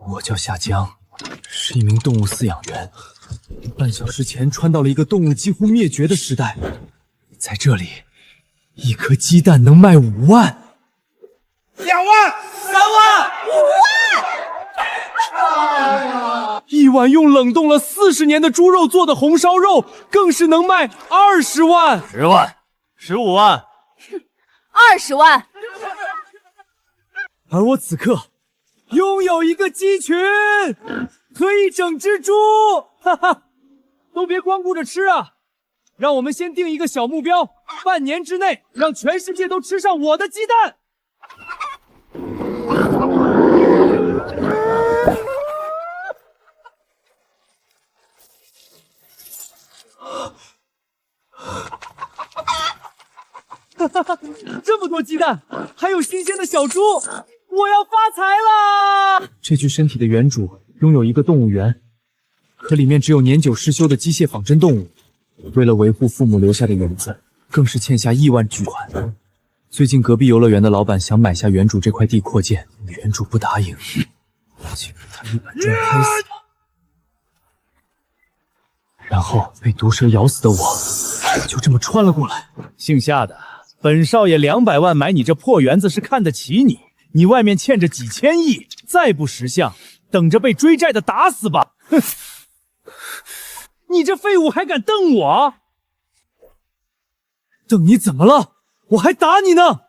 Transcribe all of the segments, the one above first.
我叫夏江，是一名动物饲养员。半小时前穿到了一个动物几乎灭绝的时代，在这里，一颗鸡蛋能卖5万、2万、3万、5万！一碗用冷冻了40年的猪肉做的红烧肉，更是能卖20万、10万、15万、20万。而我此刻拥有一个鸡群和一整只猪，哈哈！都别光顾着吃啊！让我们先定一个小目标，半年之内让全世界都吃上我的鸡蛋。哈哈哈！这么多鸡蛋，还有新鲜的小猪，我要发财啦！这具身体的原主拥有一个动物园，可里面只有年久失修的机械仿真动物。为了维护父母留下的园子，更是欠下亿万巨款。最近隔壁游乐园的老板想买下原主这块地扩建，原主不答应，竟给他一板砖拍死了。然后被毒蛇咬死的我，就这么穿了过来。姓夏的，本少爷200万买你这破园子是看得起你，你外面欠着几千亿，再不识相，等着被追债的打死吧！哼！你这废物还敢瞪我？瞪你怎么了？我还打你呢！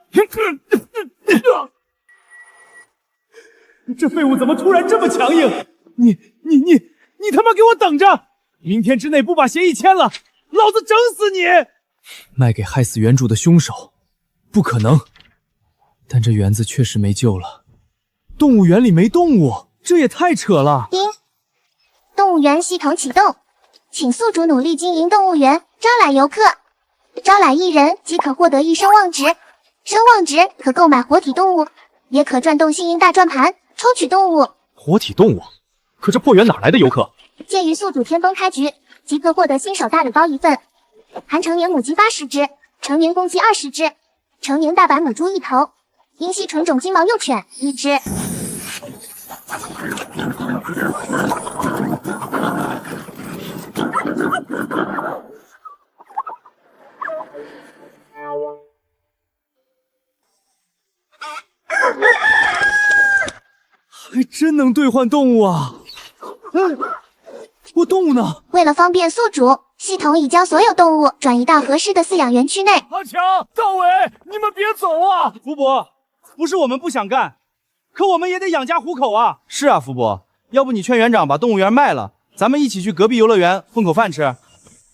这废物怎么突然这么强硬？你他妈给我等着！明天之内不把协议签了，老子整死你！卖给害死原主的凶手，不可能。但这园子确实没救了。动物园里没动物，这也太扯了！动物园系统启动，请宿主努力经营动物园，招揽游客。招揽1人即可获得1声望值，声望值可购买活体动物，也可转动幸运大转盘抽取动物。活体动物？可这破园哪来的游客？鉴于宿主天崩开局，即可获得新手大礼包1份，含成年母鸡80只，成年公鸡20只，成年大白母猪1头，英系纯种金毛幼犬1只。还真能兑换动物啊！我动物呢？为了方便宿主，系统已将所有动物转移到合适的饲养园区内。阿强、大伟，你们别走啊！福伯，不是我们不想干，可我们也得养家糊口啊。是啊，福伯，要不你劝园长把动物园卖了，咱们一起去隔壁游乐园混口饭吃。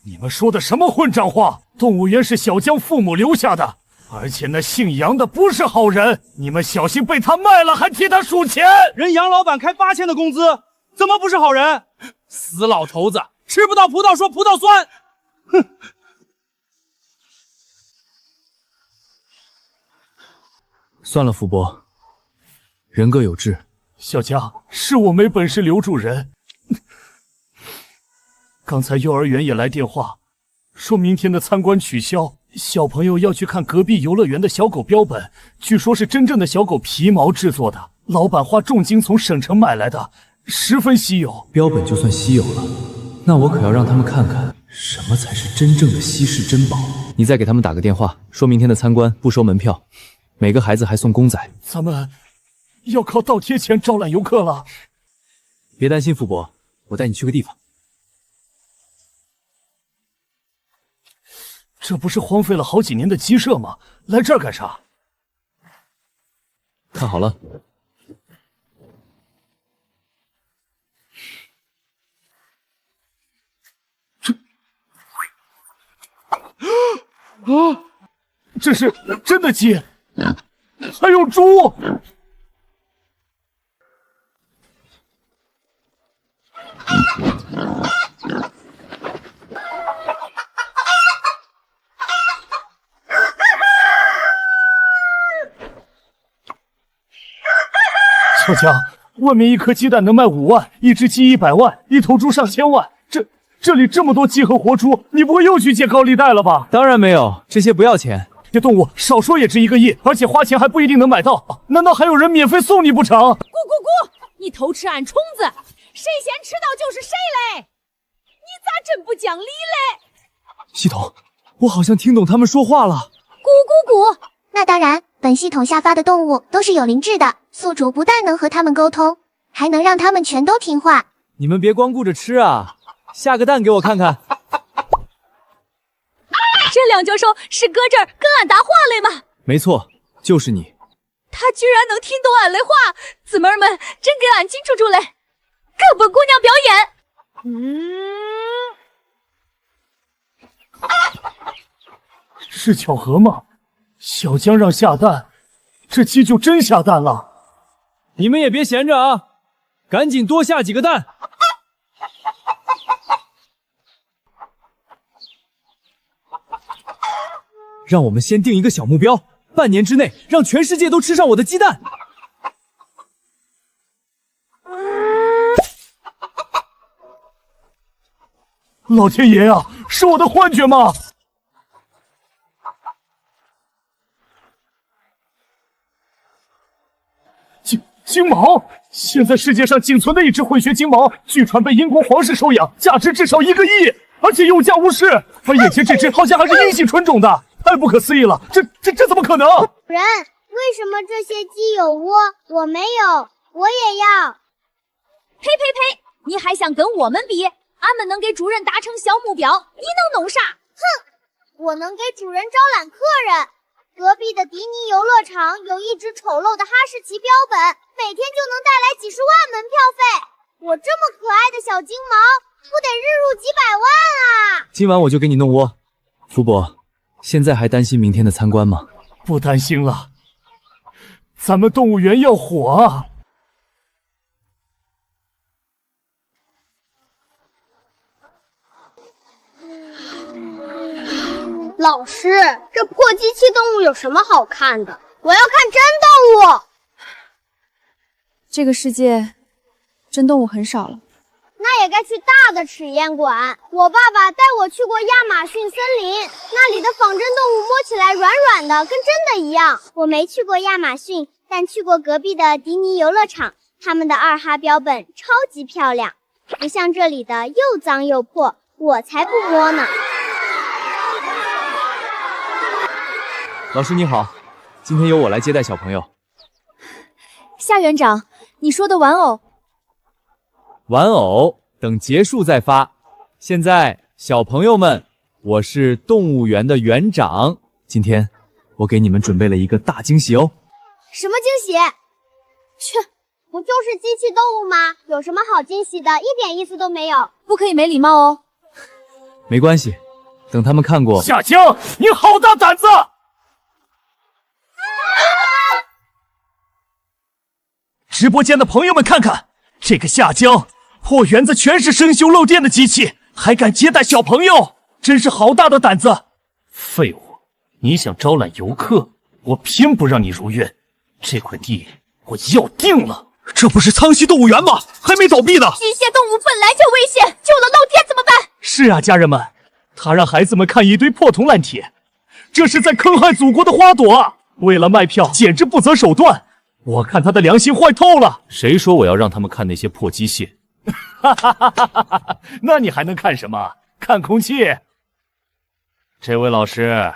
你们说的什么混账话？动物园是小江父母留下的，而且那姓杨的不是好人，你们小心被他卖了还替他数钱。人杨老板开8000的工资，怎么不是好人？死老头子，吃不到葡萄说葡萄酸。哼！算了，福伯，人各有志。小江，是我没本事留住人。刚才幼儿园也来电话，说明天的参观取消，小朋友要去看隔壁游乐园的小狗标本，据说是真正的小狗皮毛制作的，老板花重金从省城买来的，十分稀有。标本就算稀有了，那我可要让他们看看什么才是真正的稀世珍宝。你再给他们打个电话，说明天的参观不收门票，每个孩子还送公仔。咱们要靠倒贴钱招揽游客了。别担心，福伯，我带你去个地方。这不是荒废了好几年的鸡舍吗？来这儿干啥？看好了。这是真的鸡，还有猪。小江，外面一颗鸡蛋能卖5万，一只鸡100万，一头猪上千万。这里这么多鸡和活猪，你不会又去借高利贷了吧？当然没有，这些不要钱。这动物少说也值1个亿，而且花钱还不一定能买到。难道还有人免费送你不成？咕咕咕！你偷吃俺虫子，谁先吃到就是谁嘞！你咋真不讲理嘞？系统，我好像听懂他们说话了。咕咕咕！那当然，本系统下发的动物都是有灵智的，宿主不但能和他们沟通，还能让他们全都听话。你们别光顾着吃啊，下个蛋给我看看。这梁教授是搁这儿跟俺搭话嘞吗？没错，就是你。他居然能听懂俺的话，姊妹们真给俺进出出嘞！可不姑娘表演。是巧合吗？小江让下蛋，这鸡就真下蛋了。你们也别闲着啊，赶紧多下几个蛋。让我们先定一个小目标，半年之内让全世界都吃上我的鸡蛋。老天爷啊，是我的幻觉吗？金毛，现在世界上仅存的一只混血金毛，据传被英国皇室收养，价值至少1个亿，而且有价无市。而眼前这只好像还是阴性纯种的，太不可思议了！这怎么可能？主人，为什么这些鸡有窝，我没有？我也要！呸呸呸！你还想跟我们比？俺们能给主人达成小目标，你能弄啥？哼，我能给主人招揽客人。隔壁的迪尼游乐场有一只丑陋的哈士奇标本，每天就能带来几十万门票费。我这么可爱的小金毛，不得日入几百万啊！今晚我就给你弄窝。福伯，现在还担心明天的参观吗？不担心了，咱们动物园要火啊！老师，这破机器动物有什么好看的？我要看真动物。这个世界真动物很少了，那也该去大的实验馆。我爸爸带我去过亚马逊森林，那里的仿真动物摸起来软软的，跟真的一样。我没去过亚马逊，但去过隔壁的迪尼游乐场，他们的2哈标本超级漂亮，不像这里的又脏又破，我才不摸呢。老师你好，今天由我来接待小朋友。夏园长，你说的玩偶，玩偶等结束再发。现在，小朋友们，我是动物园的园长，今天我给你们准备了一个大惊喜哦。什么惊喜？切，不就是机器动物吗？有什么好惊喜的？一点意思都没有。不可以没礼貌哦。没关系，等他们看过。夏江，你好大胆子！直播间的朋友们看看，这个夏江破园子全是生锈漏电的机器，还敢接待小朋友，真是好大的胆子！废物，你想招揽游客，我偏不让你如愿。这块地我要定了。这不是苍溪动物园吗？还没倒闭呢。巨蟹动物本来就危险，救了漏电怎么办？是啊，家人们，他让孩子们看一堆破铜烂铁，这是在坑害祖国的花朵啊！为了卖票，简直不择手段。我看他的良心坏透了。谁说我要让他们看那些破机械？哈哈哈哈哈哈！那你还能看什么？看空气。这位老师，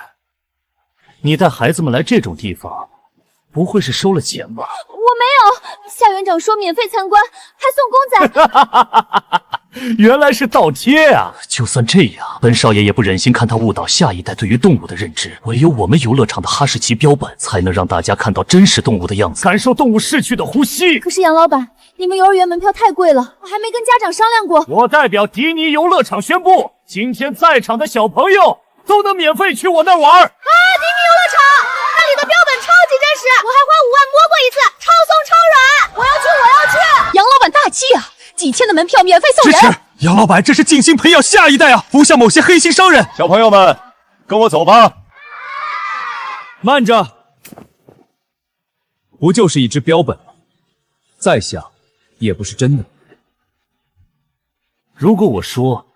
你带孩子们来这种地方，不会是收了钱吧？我没有，夏园长说免费参观，还送公仔。原来是倒贴啊！就算这样，本少爷也不忍心看他误导下一代对于动物的认知。唯有我们游乐场的哈士奇标本，才能让大家看到真实动物的样子，感受动物逝去的呼吸。可是杨老板，你们幼儿园门票太贵了，我还没跟家长商量过。我代表迪尼游乐场宣布，今天在场的小朋友都能免费去我那玩。啊！迪尼游乐场，那里的标本超级真实，我还花5万摸过一次，超松超软。我要去，我要去！杨老板大气啊！几千的门票免费送人。支持杨老板，这是尽心培养下一代啊，不像某些黑心商人。小朋友们，跟我走吧。慢着，不就是一只标本吗？再想也不是真的。如果我说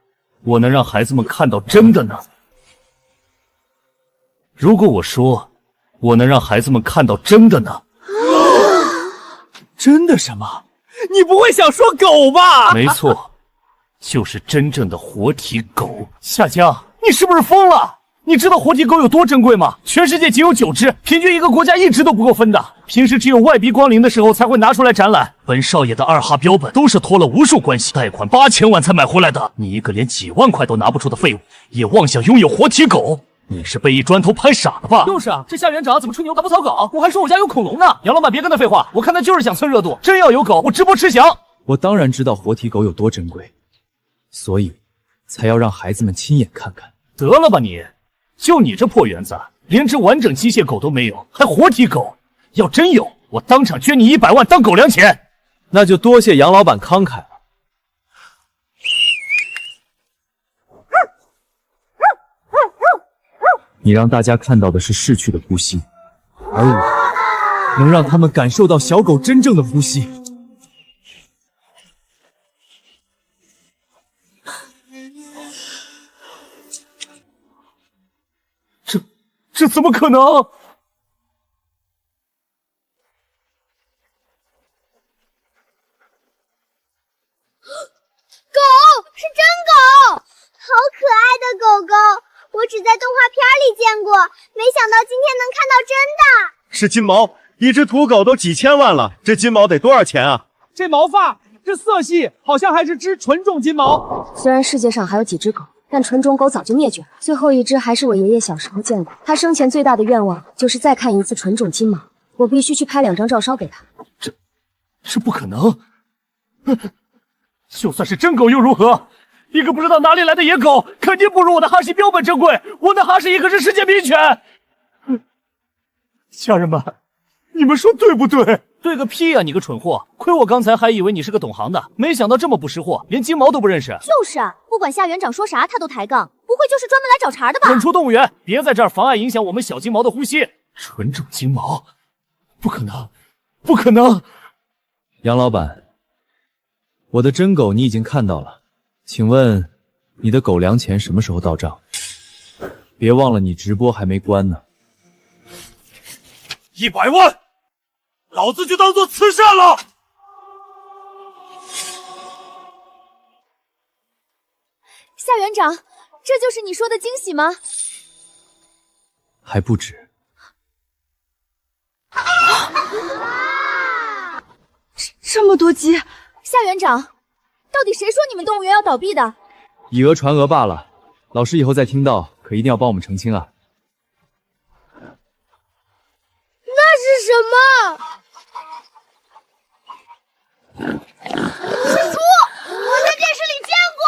我能让孩子们看到真的呢？如果我说我能让孩子们看到真的呢？真的什么？你不会想说狗吧？没错，就是真正的活体狗。夏江，你是不是疯了？你知道活体狗有多珍贵吗？全世界仅有9只，平均一个国家1只都不够分的。平时只有外宾光临的时候才会拿出来展览。本少爷的2哈标本都是托了无数关系，贷款8000万才买回来的。你一个连几万块都拿不出的废物，也妄想拥有活体狗？你是被一砖头拍傻了吧？就是啊，这夏园长怎么吹牛打不草稿？我还说我家有恐龙呢。杨老板别跟他废话，我看他就是想蹭热度。真要有狗，我直播吃翔。我当然知道活体狗有多珍贵，所以才要让孩子们亲眼看看。得了吧你！就你这破园子，连只完整机械狗都没有，还活体狗？要真有，我当场捐你100万当狗粮钱。那就多谢杨老板慷慨了。你让大家看到的是逝去的呼吸，而我能让他们感受到小狗真正的呼吸。这怎么可能？狗是真狗，好可爱的狗狗，我只在动画片里见过，没想到今天能看到真的。是金毛，一只土狗都几千万了，这金毛得多少钱啊？这毛发，这色系，好像还是只纯种金毛。虽然世界上还有几只狗，但纯种狗早就灭绝了。最后一只还是我爷爷小时候见过，他生前最大的愿望就是再看一次纯种金毛。我必须去拍2张照烧给他。这不可能！就算是真狗又如何？一个不知道哪里来的野狗，肯定不如我的哈希标本珍贵。我的哈希一可是世界名犬。家人们，你们说对不对？对个屁啊！你个蠢货！亏我刚才还以为你是个懂行的，没想到这么不识货，连金毛都不认识。就是啊，不管夏园长说啥，他都抬杠，不会就是专门来找茬的吧？滚出动物园！别在这儿妨碍影响我们小金毛的呼吸。纯种金毛，不可能，不可能！杨老板，我的真狗你已经看到了，请问你的狗粮钱什么时候到账？别忘了你直播还没关呢。100万，老子就当做慈善了。夏园长，这就是你说的惊喜吗？还不止。这么多鸡！夏园长，到底谁说你们动物园要倒闭的？以讹传讹罢了，老师以后再听到，可一定要帮我们澄清啊。那是什么？是猪！我在电视里见过。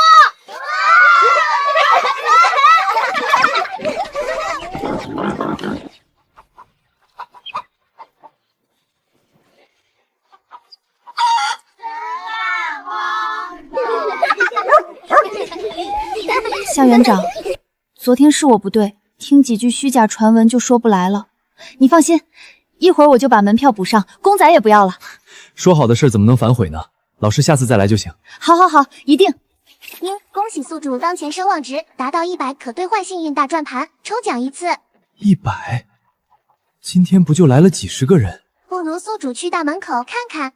夏园长，昨天是我不对，听几句虚假传闻就说不来了。你放心，一会儿我就把门票补上，公仔也不要了。说好的事怎么能反悔呢？老师下次再来就行。好，一定。恭喜宿主当前声望值达到100，可兑换幸运大转盘，抽奖1次。100？今天不就来了几十个人？不如宿主去大门口看看。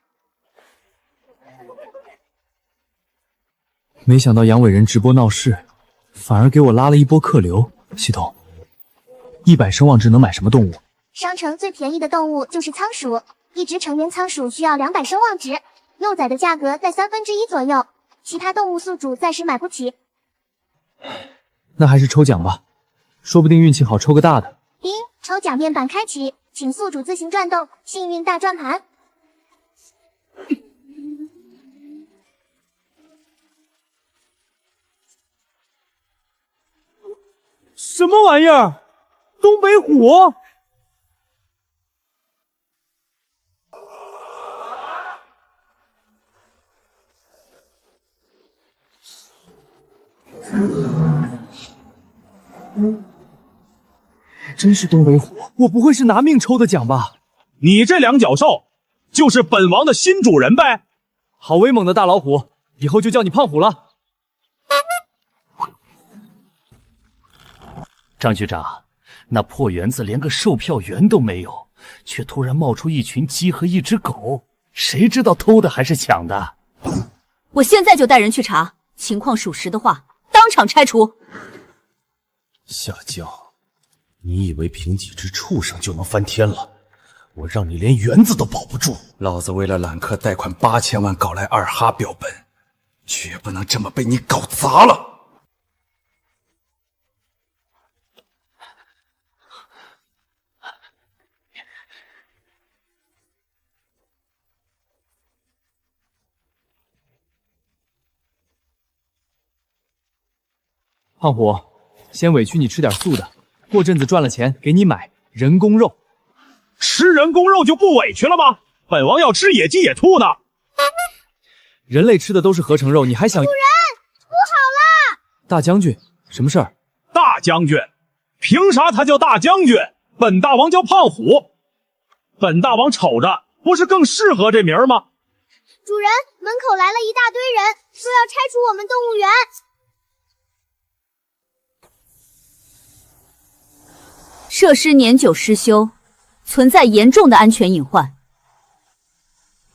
没想到杨伟人直播闹事，反而给我拉了一波客流。系统，100声望值能买什么动物？商城最便宜的动物就是仓鼠，一只成年仓鼠需要200声望值，幼崽的价格在1/3左右，其他动物宿主暂时买不起。那还是抽奖吧，说不定运气好抽个大的。叮，抽奖面板开启，请宿主自行转动幸运大转盘。什么玩意儿？东北虎？真是东北虎，我不会是拿命抽的奖吧？你这两脚兽就是本王的新主人呗！好威猛的大老虎，以后就叫你胖虎了。张局长，那破园子连个售票员都没有，却突然冒出一群鸡和一只狗，谁知道偷的还是抢的？我现在就带人去查，情况属实的话，当场拆除。夏江，你以为凭几只畜生就能翻天了？我让你连园子都保不住。老子为了揽客贷款8000万搞来2哈标本，绝不能这么被你搞砸了。胖虎，先委屈你吃点素的，过阵子赚了钱给你买人工肉。吃人工肉就不委屈了吗？本王要吃野鸡野兔呢。人类吃的都是合成肉，你还想？主人，不好了！大将军，什么事儿？大将军？凭啥他叫大将军？本大王叫胖虎。本大王瞅着不是更适合这名儿吗？主人，门口来了一大堆人，说要拆除我们动物园。设施年久失修，存在严重的安全隐患。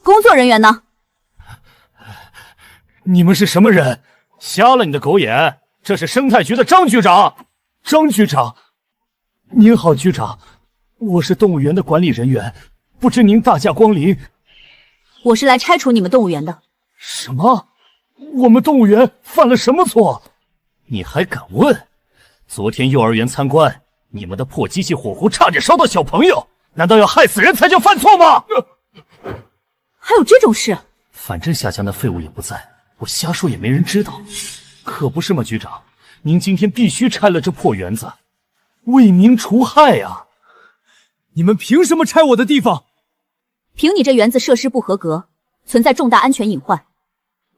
工作人员呢？你们是什么人？瞎了你的狗眼！这是生态局的张局长。张局长，您好，局长，我是动物园的管理人员，不知您大驾光临。我是来拆除你们动物园的。什么？我们动物园犯了什么错？你还敢问？昨天幼儿园参观，你们的破机器火狐差点烧到小朋友，难道要害死人才叫犯错吗？还有这种事？反正夏江的废物也不在，我瞎说也没人知道，可不是吗，局长？您今天必须拆了这破园子，为民除害呀！你们凭什么拆我的地方？凭你这园子设施不合格，存在重大安全隐患。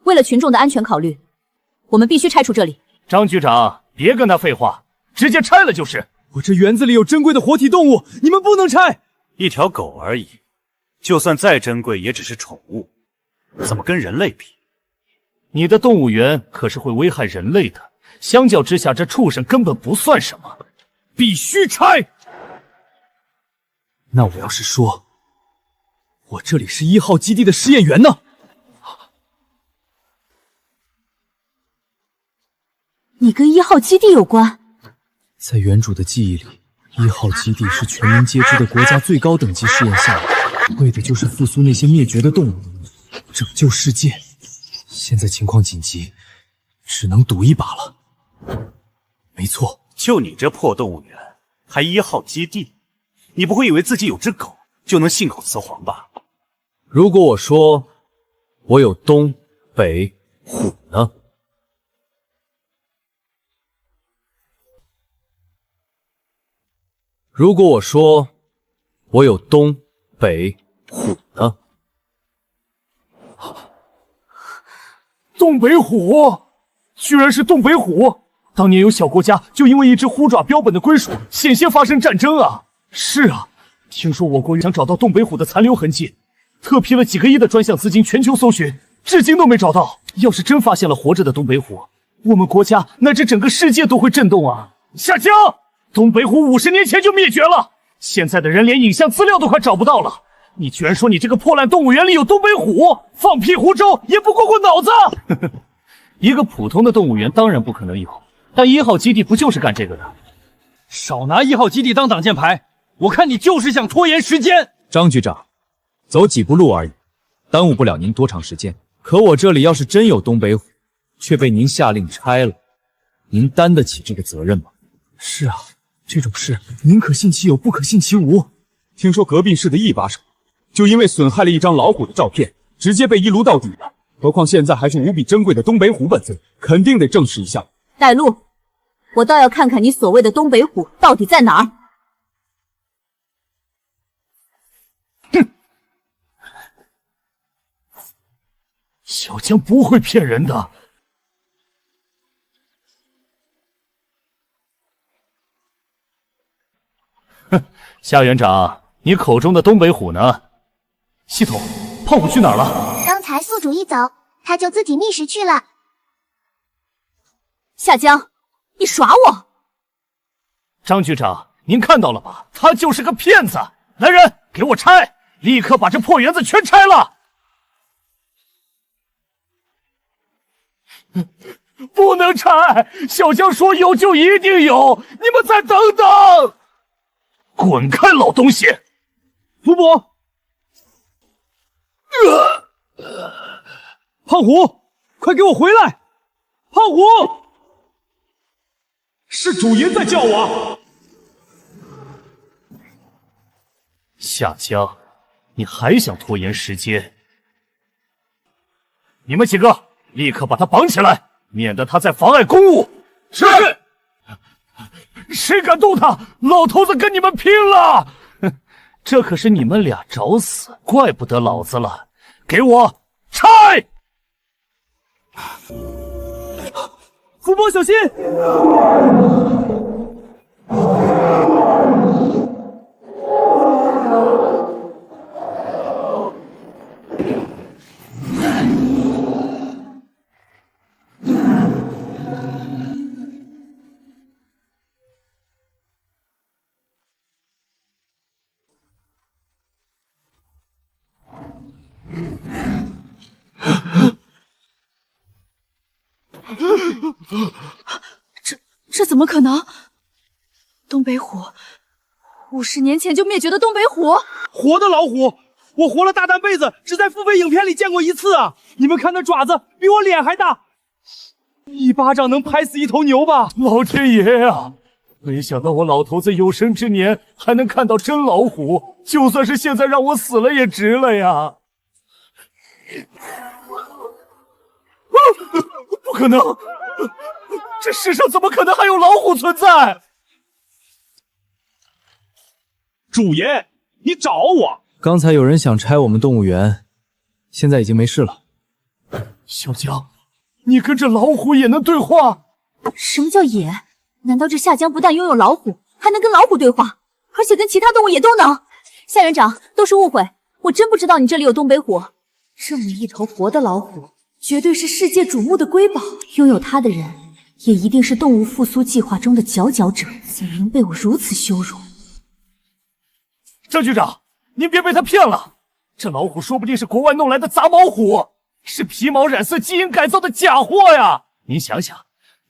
为了群众的安全考虑，我们必须拆除这里。张局长，别跟他废话，直接拆了就是。我这园子里有珍贵的活体动物，你们不能拆。一条狗而已，就算再珍贵，也只是宠物，怎么跟人类比？你的动物园可是会危害人类的，相较之下，这畜生根本不算什么，必须拆。那我要是说，我这里是1号基地的试验园呢？你跟1号基地有关？在原主的记忆里，1号基地是全民皆知的国家最高等级试验项目，为的就是复苏那些灭绝的动物，拯救世界。现在情况紧急，只能赌一把了。没错，就你这破动物园，还1号基地，你不会以为自己有只狗就能信口雌黄吧？如果我说我有东北虎呢？如果我说我有东北虎呢？东北虎，居然是东北虎！当年有小国家就因为一只虎爪标本的归属，险些发生战争啊！是啊，听说我国想找到东北虎的残留痕迹，特批了几个亿的专项资金全球搜寻，至今都没找到。要是真发现了活着的东北虎，我们国家乃至整个世界都会震动啊！夏江，东北虎50年前就灭绝了，现在的人连影像资料都快找不到了。你居然说你这个破烂动物园里有东北虎，放屁胡诌也不过过脑子！一个普通的动物园当然不可能有，但1号基地不就是干这个的？少拿1号基地当挡箭牌，我看你就是想拖延时间。张局长，走几步路而已，耽误不了您多长时间。可我这里要是真有东北虎，却被您下令拆了，您担得起这个责任吗？是啊，这种事宁可信其有，不可信其无。听说隔壁市的一把手就因为损害了一张老虎的照片，直接被一撸到底了。何况现在还是无比珍贵的东北虎本尊，肯定得证实一下。带路，我倒要看看你所谓的东北虎到底在哪儿。哼，小江不会骗人的。哼，夏园长，你口中的东北虎呢？系统，胖虎去哪儿了？刚才宿主一走，他就自己觅食去了。夏江，你耍我！张局长，您看到了吧？他就是个骗子！来人，给我拆！立刻把这破园子全拆了！不能拆！小江说有就一定有，你们再等等！滚开，老东西！福伯，胖虎，快给我回来！胖虎，是主爷在叫我。夏江，你还想拖延时间？你们几个立刻把他绑起来，免得他再妨碍公务。是。谁敢动他，老头子跟你们拼了！哼，这可是你们俩找死，怪不得老子了。给我拆！福伯小心！这怎么可能？东北虎，50年前就灭绝的东北虎，活的老虎，我活了大半辈子，只在付费影片里见过一次啊！你们看那爪子比我脸还大，一巴掌能拍死一头牛吧？老天爷啊！没想到我老头子有生之年还能看到真老虎，就算是现在让我死了也值了呀！不可能！这世上怎么可能还有老虎存在？主爷，你找我！刚才有人想拆我们动物园，现在已经没事了。小江，你跟这老虎也能对话？什么叫也？难道这夏江不但拥有老虎，还能跟老虎对话，而且跟其他动物也都能？夏园长，都是误会，我真不知道你这里有东北虎。这么一头活的老虎，绝对是世界瞩目的瑰宝，拥有它的人也一定是动物复苏计划中的佼佼者，怎能被我如此羞辱？张局长，您别被他骗了，这老虎说不定是国外弄来的杂毛虎，是皮毛染色基因改造的假货呀！您想想，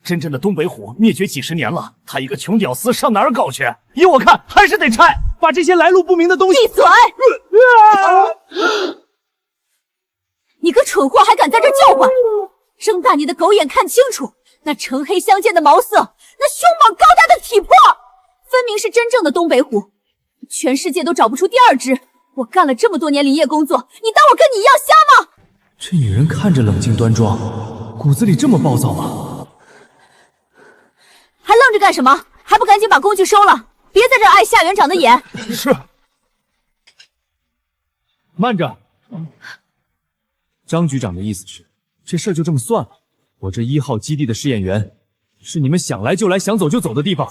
真正的东北虎灭绝几十年了，他一个穷屌丝上哪儿搞去？依我看，还是得拆，把这些来路不明的东西……闭嘴！你个蠢货还敢在这叫唤！睁大你的狗眼看清楚，那橙黑相间的毛色，那凶猛高大的体魄，分明是真正的东北虎，全世界都找不出第二只。我干了这么多年林业工作，你当我跟你一样瞎吗？这女人看着冷静端庄，骨子里这么暴躁吗？还愣着干什么？还不赶紧把工具收了，别在这碍夏园长的眼。是。慢着，张局长的意思是，这事儿就这么算了？我这1号基地的试验员，是你们想来就来、想走就走的地方。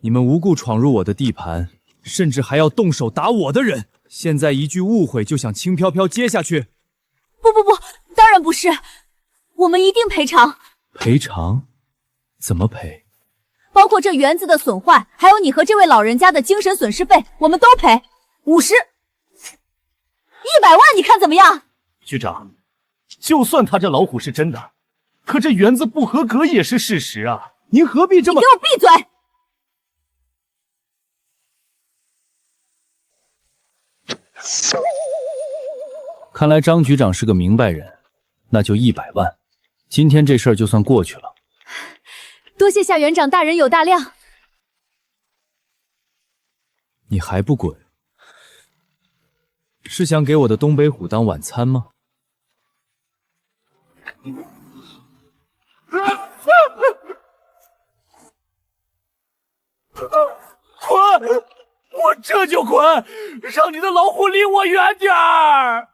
你们无故闯入我的地盘，甚至还要动手打我的人，现在一句误会就想轻飘飘接下去？不，当然不是，我们一定赔偿。赔偿？怎么赔？包括这园子的损坏，还有你和这位老人家的精神损失费，我们都赔。50、100万，你看怎么样？局长，就算他这老虎是真的，可这园子不合格也是事实啊！您何必这么……你给我闭嘴！看来张局长是个明白人，那就100万。今天这事儿就算过去了。多谢夏园长大人有大量。你还不滚？是想给我的东北虎当晚餐吗？滚！我这就滚，让你的老虎离我远点儿！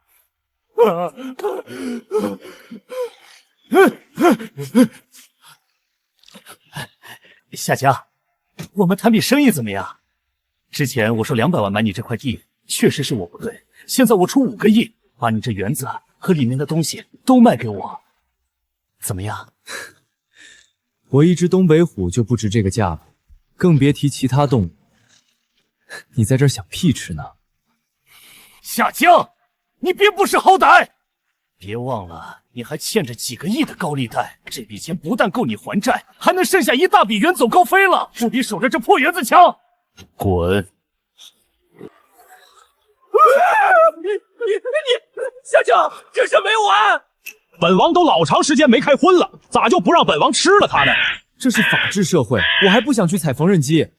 夏江，我们谈笔生意怎么样？之前我说200万买你这块地，确实是我不对。现在我出5个亿，把你这园子和里面的东西都卖给我，怎么样？我一只东北虎就不值这个价了，更别提其他动物。你在这儿想屁吃呢？夏江，你别不识好歹！别忘了，你还欠着几个亿的高利贷，这笔钱不但够你还债，还能剩下一大笔远走高飞了，不比守着这破园子强。滚！夏江，这事没完！本王都老长时间没开荤了，咋就不让本王吃了他呢？这是法治社会，我还不想去踩缝纫机。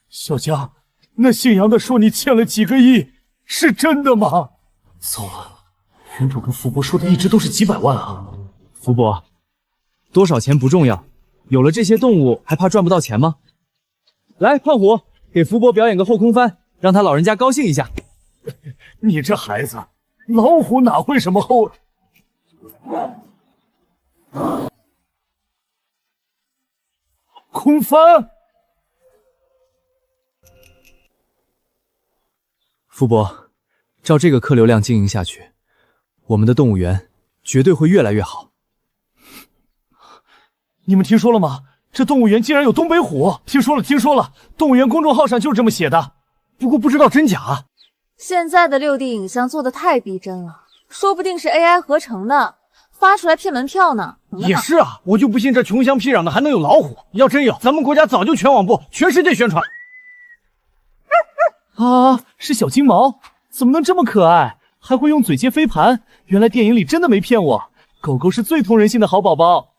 小江，那姓杨的说你欠了几个亿，是真的吗？糟了，园主跟福伯说的一直都是几百万啊。福伯，多少钱不重要，有了这些动物，还怕赚不到钱吗？来，胖虎，给福伯表演个后空翻，让他老人家高兴一下。你这孩子，老虎哪会什么后？空翻。福伯，照这个客流量经营下去，我们的动物园绝对会越来越好。你们听说了吗？这动物园竟然有东北虎！听说了，动物园公众号上就是这么写的，不过不知道真假。现在的6D 影像做的太逼真了，说不定是 AI 合成的，发出来骗门票呢。也是啊，我就不信这穷乡僻壤的还能有老虎，要真有，咱们国家早就全网播、全世界宣传。啊，是小金毛，怎么能这么可爱，还会用嘴接飞盘？原来电影里真的没骗我，狗狗是最通人性的好宝宝。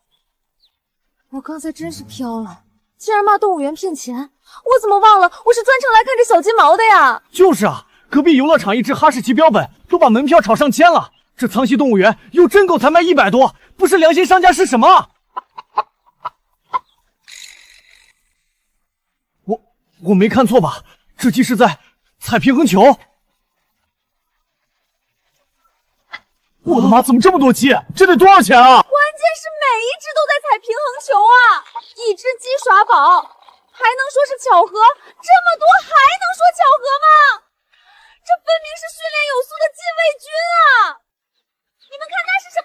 我刚才真是飘了，竟然骂动物园骗钱，我怎么忘了我是专程来看这小金毛的呀？就是啊，隔壁游乐场一只哈士奇标本都把门票炒上千了，这苍溪动物园有真狗才卖100多，不是良心商家是什么？我没看错吧？这鸡是在踩平衡球。我的妈，怎么这么多鸡？这得多少钱啊？关键是每一只都在踩平衡球啊！一只鸡耍宝，还能说是巧合？这么多还能说巧合吗？这分明是训练有素的禁卫军啊！你们看那是什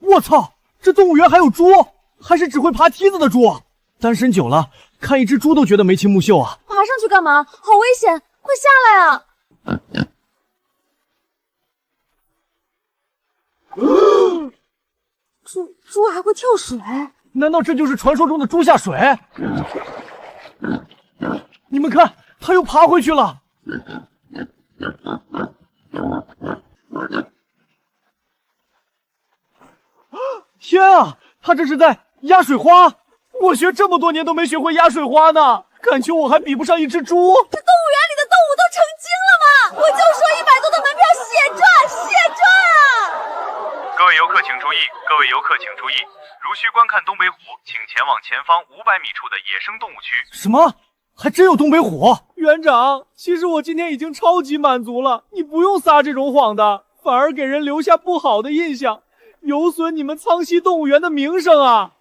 么？我操！这动物园还有猪，还是只会爬梯子的猪。单身久了，看一只猪都觉得眉清目秀啊！爬上去干嘛？好危险！快下来啊！猪还会跳水？难道这就是传说中的猪下水？你们看，它又爬回去了。天啊，它这是在压水花！我学这么多年都没学会压水花呢，感情我还比不上一只猪。这动物园里的动物都成精了吗？我就说100多的门票血赚啊！各位游客请注意，各位游客请注意，如需观看东北虎，请前往前方500米处的野生动物区。什么？还真有东北虎？园长，其实我今天已经超级满足了，你不用撒这种谎的，反而给人留下不好的印象，有损你们苍溪动物园的名声啊！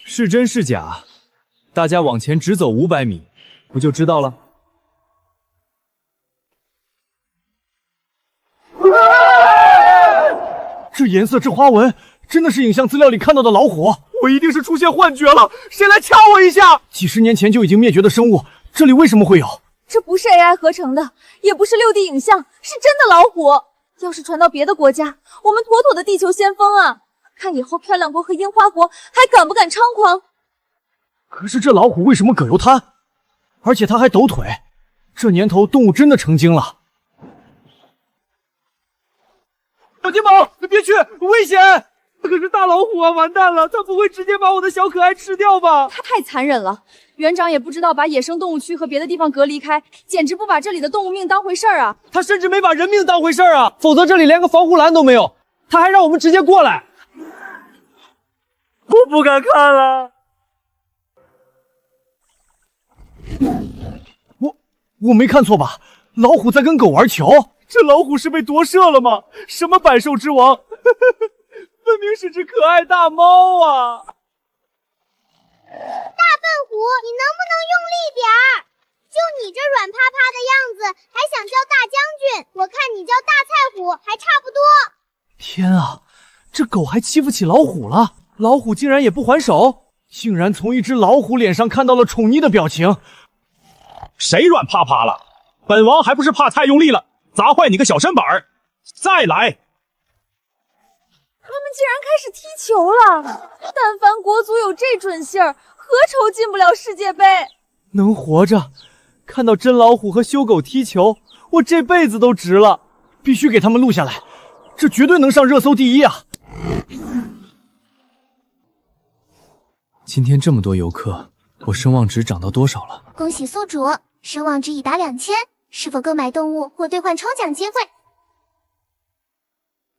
是真是假，大家往前直走500米，不就知道了？这颜色，这花纹，真的是影像资料里看到的老虎？我一定是出现幻觉了，谁来掐我一下？几十年前就已经灭绝的生物，这里为什么会有？这不是 AI 合成的，也不是6D 影像，是真的老虎。要是传到别的国家，我们妥妥的地球先锋啊！看以后漂亮国和樱花国还敢不敢猖狂？可是这老虎为什么葛优瘫？而且它还抖腿，这年头动物真的成精了。小金毛，别去，危险！可是大老虎啊，完蛋了，它不会直接把我的小可爱吃掉吧？它太残忍了，园长也不知道把野生动物区和别的地方隔离开，简直不把这里的动物命当回事儿啊！他甚至没把人命当回事儿啊，否则这里连个防护栏都没有，他还让我们直接过来。我不敢看了。我没看错吧？老虎在跟狗玩球？这老虎是被夺舍了吗？什么百兽之王？分明是只可爱大猫啊！大笨虎，你能不能用力点儿？就你这软趴趴的样子，还想叫大将军？我看你叫大菜虎还差不多。天啊，这狗还欺负起老虎了！老虎竟然也不还手！竟然从一只老虎脸上看到了宠溺的表情。谁软趴趴了？本王还不是怕太用力了，砸坏你个小身板儿！再来！他们竟然开始踢球了！但凡国足有这准信儿，何愁进不了世界杯？能活着看到真老虎和修狗踢球，我这辈子都值了！必须给他们录下来，这绝对能上热搜第一啊！今天这么多游客，我声望值涨到多少了？恭喜宿主，声望值已达2000，是否购买动物或兑换抽奖机会？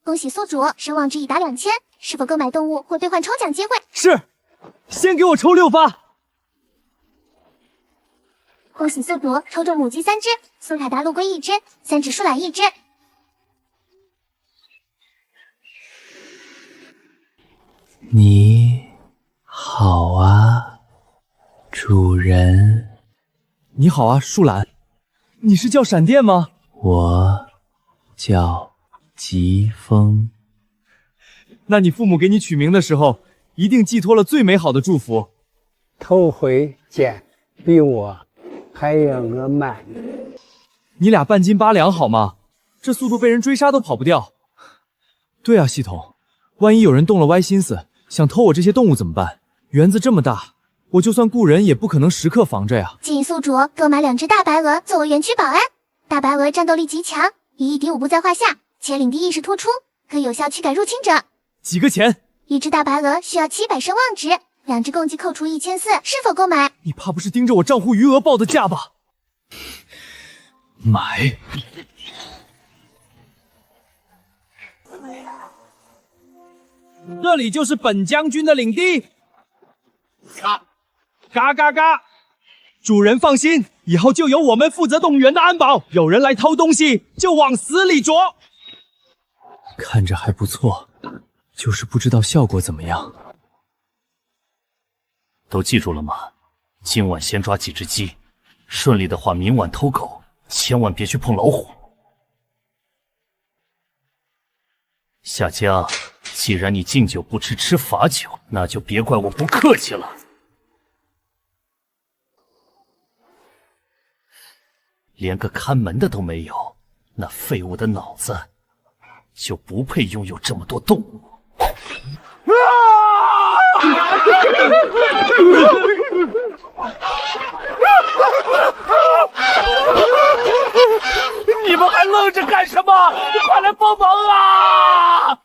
恭喜宿主，声望值已达2000，是否购买动物或兑换抽奖机会？是，先给我抽6发。恭喜宿主，抽中母鸡3只，苏卡达陆龟1只，3只树懒1只。你好啊，主人。你好啊，树懒。你是叫闪电吗？我叫疾风。那你父母给你取名的时候，一定寄托了最美好的祝福。头回见，比我还要个慢。你俩半斤8两好吗？这速度被人追杀都跑不掉。对啊，系统，万一有人动了歪心思，想偷我这些动物怎么办？园子这么大，我就算雇人也不可能时刻防着呀。建议宿主购买2只大白鹅作为园区保安。大白鹅战斗力极强，以1敌5不在话下，且领地意识突出，可有效驱赶入侵者。几个钱？1只大白鹅需要700声望值，2只共计扣除1400，是否购买？你怕不是盯着我账户余额报的价吧？买。这里就是本将军的领地。嘎嘎嘎！主人放心，以后就由我们负责动物园的安保，有人来偷东西就往死里啄。看着还不错，就是不知道效果怎么样。都记住了吗？今晚先抓几只鸡，顺利的话明晚偷狗，千万别去碰老虎。夏江，既然你敬酒不吃吃罚酒，那就别怪我不客气了。连个看门的都没有，那废物的脑子就不配拥有这么多动物。你们还愣着干什么？快来帮忙啊！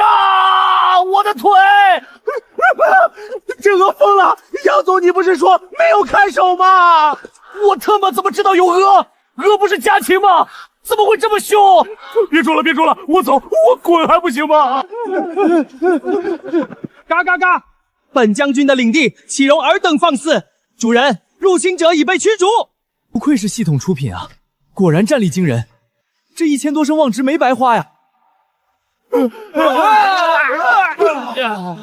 啊！我的腿！这鹅疯了！杨总，你不是说没有看守吗？我他妈怎么知道有鹅？鹅不是家禽吗？怎么会这么凶？别说了，别说了，我走，我滚还不行吗？嘎嘎嘎！本将军的领地岂容尔等放肆！主人，入侵者已被驱逐。不愧是系统出品啊，果然战力惊人。这1000多声望值没白花呀！姚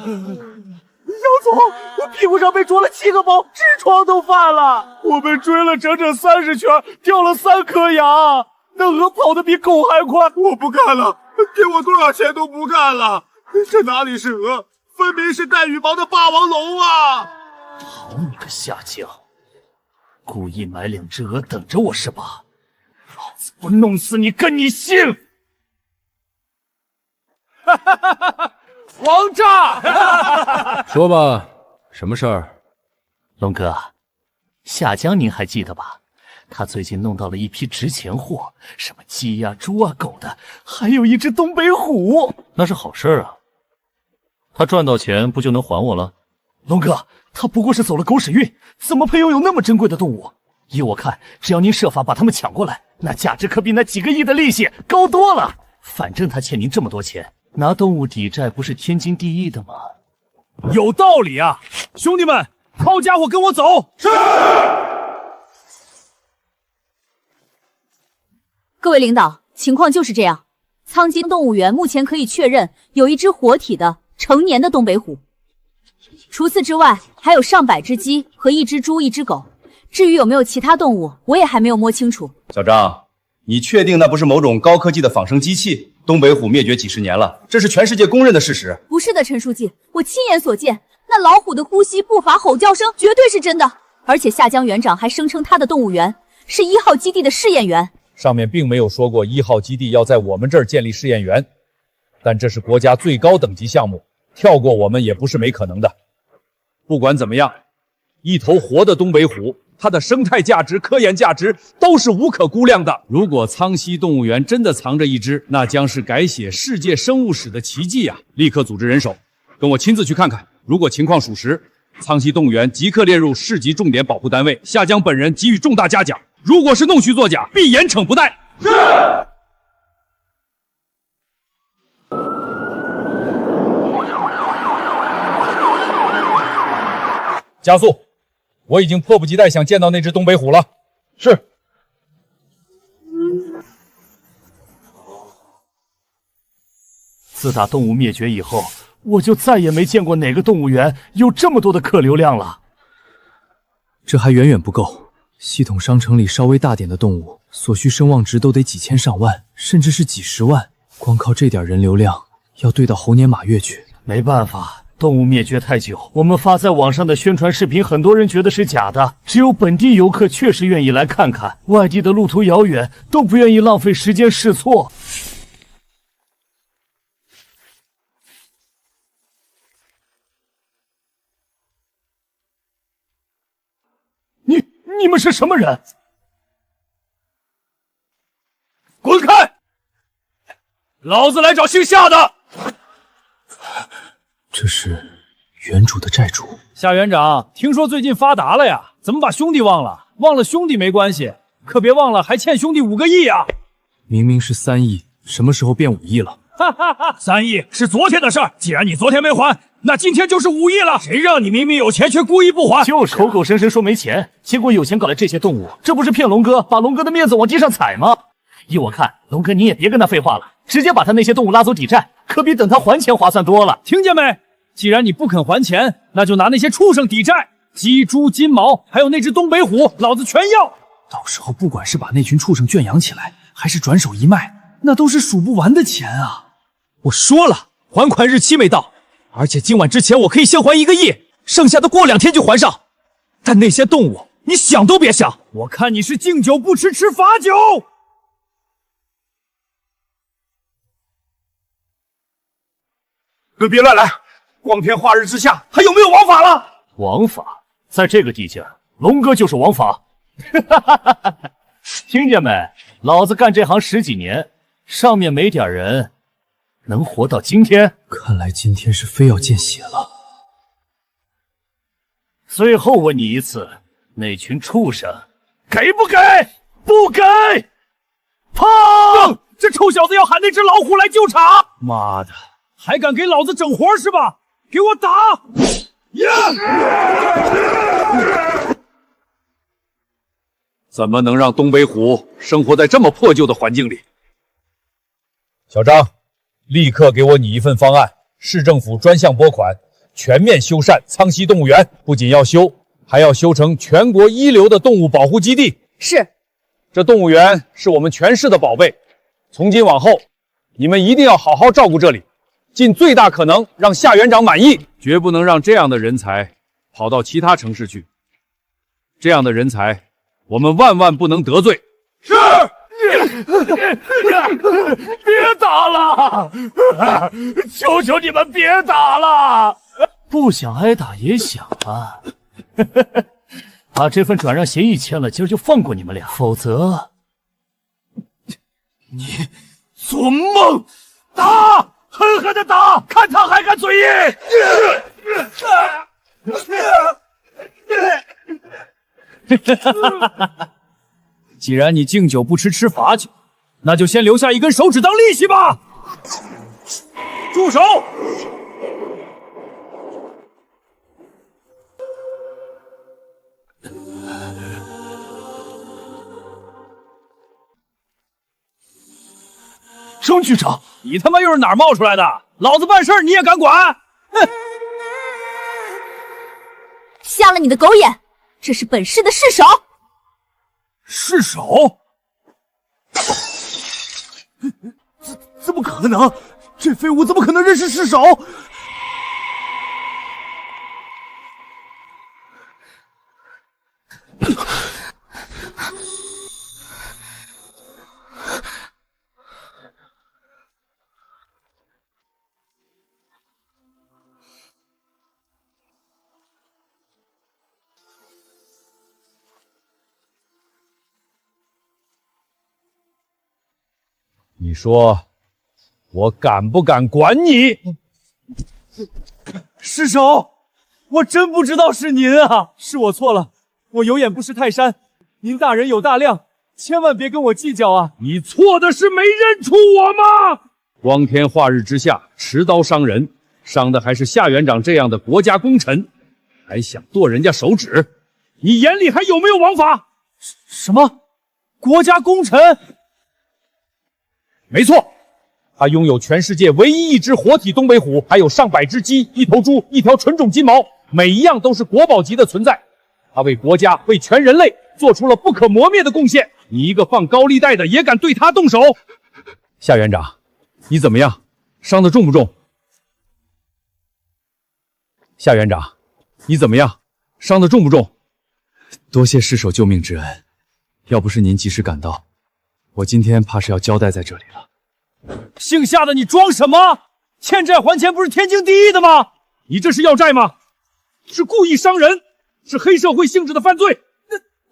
总，我屁股上被啄了7个包，痔疮都犯了。我被追了整整30圈，掉了3颗牙。那鹅跑得比狗还快，我不干了，给我多少钱都不干了。这哪里是鹅，分明是带羽毛的霸王龙啊！好你个夏江，故意买2只鹅等着我是吧？老子不弄死你跟你姓！王炸！说吧，什么事儿？龙哥，夏江您还记得吧？他最近弄到了一批值钱货，什么鸡呀、猪啊、狗的，还有一只东北虎。那是好事啊，他赚到钱不就能还我了？龙哥，他不过是走了狗屎运，怎么配拥有那么珍贵的动物？依我看，只要您设法把他们抢过来，那价值可比那几个亿的利息高多了。反正他欠您这么多钱，拿动物抵债不是天经地义的吗？有道理啊！兄弟们，抄家伙跟我走！是。各位领导，情况就是这样。苍金动物园目前可以确认有一只活体的成年的东北虎，除此之外还有上百只鸡和1只猪、1只狗，至于有没有其他动物，我也还没有摸清楚。小张，你确定那不是某种高科技的仿生机器？东北虎灭绝几十年了，这是全世界公认的事实。不是的，陈书记，我亲眼所见，那老虎的呼吸、步伐、吼叫声绝对是真的。而且夏江园长还声称他的动物园是1号基地的试验园。上面并没有说过1号基地要在我们这儿建立试验园，但这是国家最高等级项目，跳过我们也不是没可能的。不管怎么样，一头活的东北虎，它的生态价值、科研价值都是无可估量的。如果苍溪动物园真的藏着一只，那将是改写世界生物史的奇迹啊！立刻组织人手，跟我亲自去看看。如果情况属实，苍溪动物园即刻列入市级重点保护单位，夏江本人给予重大嘉奖。如果是弄虚作假，必严惩不贷。是。加速！我已经迫不及待想见到那只东北虎了。是。自打动物灭绝以后，我就再也没见过哪个动物园有这么多的客流量了。这还远远不够。系统商城里稍微大点的动物，所需声望值都得几千上万，甚至是几十万。光靠这点人流量，要对到猴年马月去。没办法，动物灭绝太久，我们发在网上的宣传视频，很多人觉得是假的，只有本地游客确实愿意来看看，外地的路途遥远，都不愿意浪费时间试错。你们是什么人？滚开！老子来找姓夏的。这是园主的债主。夏园长，听说最近发达了呀？怎么把兄弟忘了？忘了兄弟没关系，可别忘了还欠兄弟5个亿啊！明明是3亿，什么时候变5亿了？哈哈哈，3亿是昨天的事儿。既然你昨天没还，那今天就是5亿了。谁让你明明有钱却故意不还？就是口口声声说没钱，结果有钱搞来这些动物，这不是骗龙哥，把龙哥的面子往地上踩吗？依我看，龙哥你也别跟他废话了，直接把他那些动物拉走抵债，可比等他还钱划算多了。听见没？既然你不肯还钱，那就拿那些畜生抵债，鸡、猪、金毛，还有那只东北虎，老子全要。到时候不管是把那群畜生圈养起来，还是转手一卖，那都是数不完的钱啊！我说了，还款日期没到，而且今晚之前我可以先还1个亿，剩下的过2天就还上。但那些动物，你想都别想！我看你是敬酒不吃吃罚酒。别乱来！光天化日之下，还有没有王法了？王法，在这个地界，龙哥就是王法。听见没？老子干这行10几年，上面没点人，能活到今天？看来今天是非要见血了。最后问你一次，那群畜生给不给？不给！砰！这臭小子要喊那只老虎来救场！妈的，还敢给老子整活是吧？给我打！怎么能让东北虎生活在这么破旧的环境里？小张，立刻给我拟一份方案，市政府专项拨款，全面修缮苍溪动物园。不仅要修，还要修成全国一流的动物保护基地。是。这动物园是我们全市的宝贝，从今往后，你们一定要好好照顾这里，尽最大可能让夏园长满意，绝不能让这样的人才跑到其他城市去。这样的人才，我们万万不能得罪。是。别打了！求求你们别打了！不想挨打也想啊！把这份转让协议签了，今儿就放过你们俩，否则你做梦！打，狠狠的打，看他还敢嘴硬！既然你敬酒不吃吃罚酒，那就先留下1根手指当利息吧。住手！张局长，你他妈又是哪儿冒出来的？老子办事你也敢管？哼！瞎了你的狗眼！这是本市的市首。尸首？怎么可能？这废物怎么可能认识尸首？你说我敢不敢管你？尸首，我真不知道是您啊，是我错了，我有眼不识泰山，您大人有大量，千万别跟我计较啊！你错的是没认出我吗？光天化日之下持刀伤人，伤的还是夏园长这样的国家功臣，还想剁人家手指，你眼里还有没有王法？什么？国家功臣？没错，他拥有全世界唯一一只活体东北虎，还有上百只鸡、一头猪、一条纯种金毛，每一样都是国宝级的存在。他为国家、为全人类做出了不可磨灭的贡献。你一个放高利贷的也敢对他动手？夏园长，你怎么样？伤得重不重？夏园长，你怎么样？伤得重不重？多谢尸首救命之恩，要不是您及时赶到，我今天怕是要交代在这里了。姓夏的，你装什么？欠债还钱不是天经地义的吗？你这是要债吗？是故意伤人，是黑社会性质的犯罪。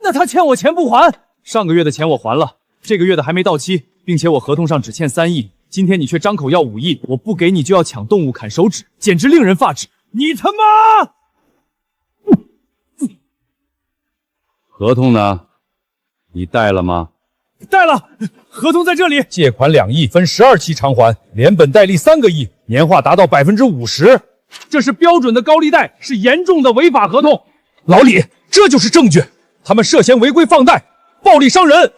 那他欠我钱不还？上个月的钱我还了，这个月的还没到期，并且我合同上只欠3亿，今天你却张口要5亿，我不给你就要抢动物砍手指，简直令人发指！你他妈！合同呢？你带了吗？带了，合同在这里。借款2亿，分12期偿还，连本带利3个亿，年化达到50%。这是标准的高利贷，是严重的违法合同。老李，这就是证据，他们涉嫌违规放贷、暴力伤人，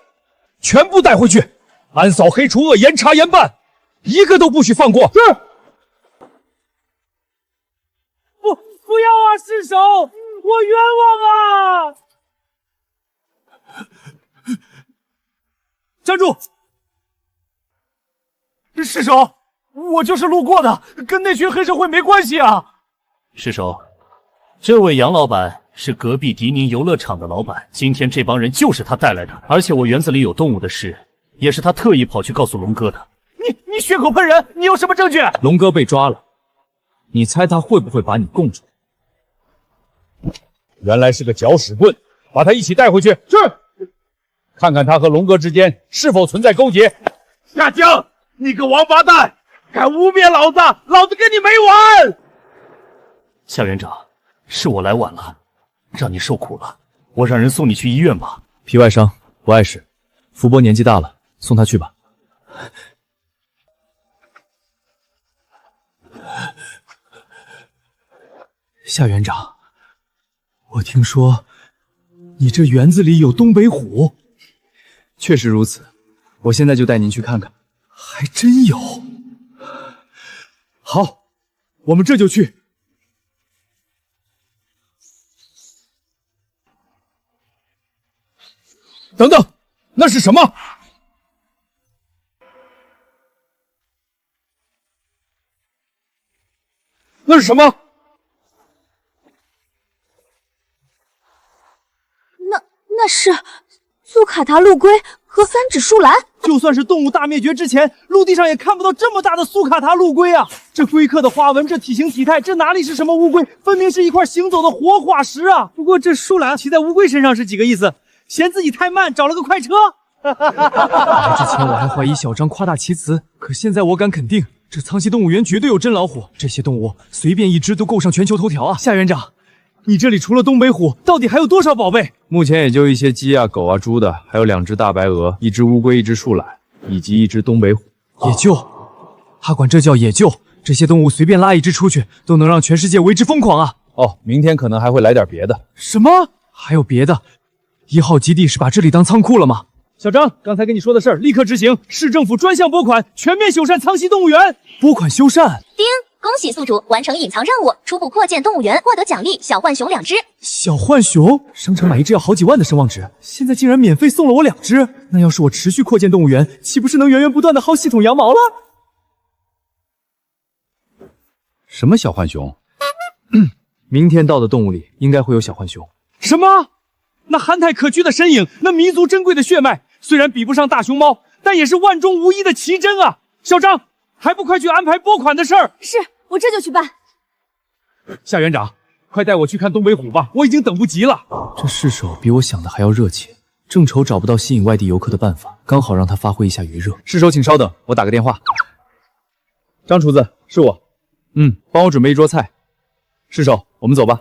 全部带回去，安扫黑除恶，严查严办，一个都不许放过。是。不要啊，尸首，我冤枉啊！站住！尸首，我就是路过的，跟那群黑社会没关系啊！尸首，这位杨老板是隔壁迪宁游乐场的老板，今天这帮人就是他带来的，而且我园子里有动物的事，也是他特意跑去告诉龙哥的。你血口喷人，你有什么证据？龙哥被抓了，你猜他会不会把你供出来？原来是个搅屎棍，把他一起带回去。是。看看他和龙哥之间是否存在勾结。夏江，你个王八蛋，敢污蔑老子，老子跟你没完！夏园长，是我来晚了，让你受苦了，我让人送你去医院吧。皮外伤，不碍事。福伯年纪大了，送他去吧。夏园长，我听说你这园子里有东北虎。确实如此，我现在就带您去看看。还真有。好，我们这就去。等等，那是什么？那是什么？那是苏卡达陆龟和三指树懒。就算是动物大灭绝之前，陆地上也看不到这么大的苏卡达陆龟啊！这龟壳的花纹，这体型体态，这哪里是什么乌龟，分明是一块行走的活化石啊！不过这树懒骑在乌龟身上是几个意思？嫌自己太慢，找了个快车。来之前我还怀疑小张夸大其词，可现在我敢肯定，这苍溪动物园绝对有真老虎。这些动物随便一只都够上全球头条啊！夏园长，你这里除了东北虎，到底还有多少宝贝？目前也就一些鸡啊、狗啊、猪的，还有2只大白鹅、1只乌龟、1只树懒，以及1只东北虎。也就，他管这叫也就。这些动物随便拉一只出去，都能让全世界为之疯狂啊！哦，明天可能还会来点别的。什么？还有别的？1号基地是把这里当仓库了吗？小张，刚才跟你说的事儿立刻执行，市政府专项拨款，全面修缮苍溪动物园。拨款修缮？丁，恭喜宿主完成隐藏任务，初步扩建动物园，获得奖励小浣熊2只。小浣熊，商城买一只要好几万的声望值，现在竟然免费送了我2只，那要是我持续扩建动物园，岂不是能源源不断的薅系统羊毛了？什么小浣熊？明天到的动物里应该会有小浣熊。什么？那憨态可掬的身影，那弥足珍贵的血脉，虽然比不上大熊猫，但也是万中无一的奇珍啊！小张，还不快去安排拨款的事儿？是，我这就去办。夏园长，快带我去看东北虎吧，我已经等不及了。这市首比我想的还要热情，正愁找不到吸引外地游客的办法，刚好让他发挥一下余热。市首请稍等，我打个电话。张厨子，是我。帮我准备一桌菜。市首，我们走吧。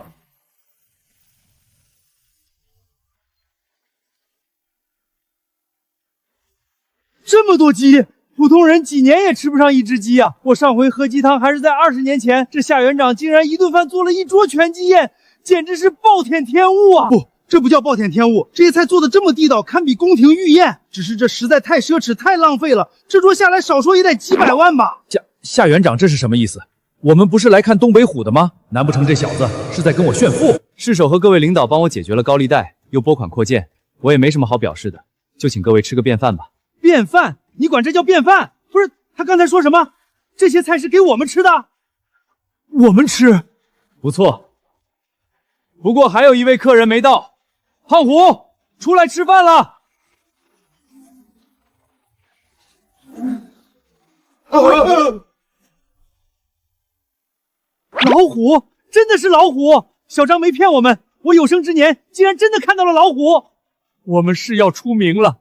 这么多鸡，普通人几年也吃不上一只鸡啊！我上回喝鸡汤还是在20年前，这夏园长竟然一顿饭做了一桌全鸡宴，简直是暴殄天物啊！不，这不叫暴殄天物，这些菜做的这么地道，堪比宫廷御宴。只是这实在太奢侈，太浪费了，这桌下来少说也得几百万吧。夏园长，这是什么意思？我们不是来看东北虎的吗？难不成这小子是在跟我炫富？市首和各位领导帮我解决了高利贷，又拨款扩建，我也没什么好表示的，就请各位吃个便饭吧。便饭？你管这叫便饭？不是，他刚才说什么？这些菜是给我们吃的？我们吃？不错。不过还有一位客人没到，胖虎，出来吃饭了。老虎，真的是老虎！小张没骗我们，我有生之年竟然真的看到了老虎。我们是要出名了，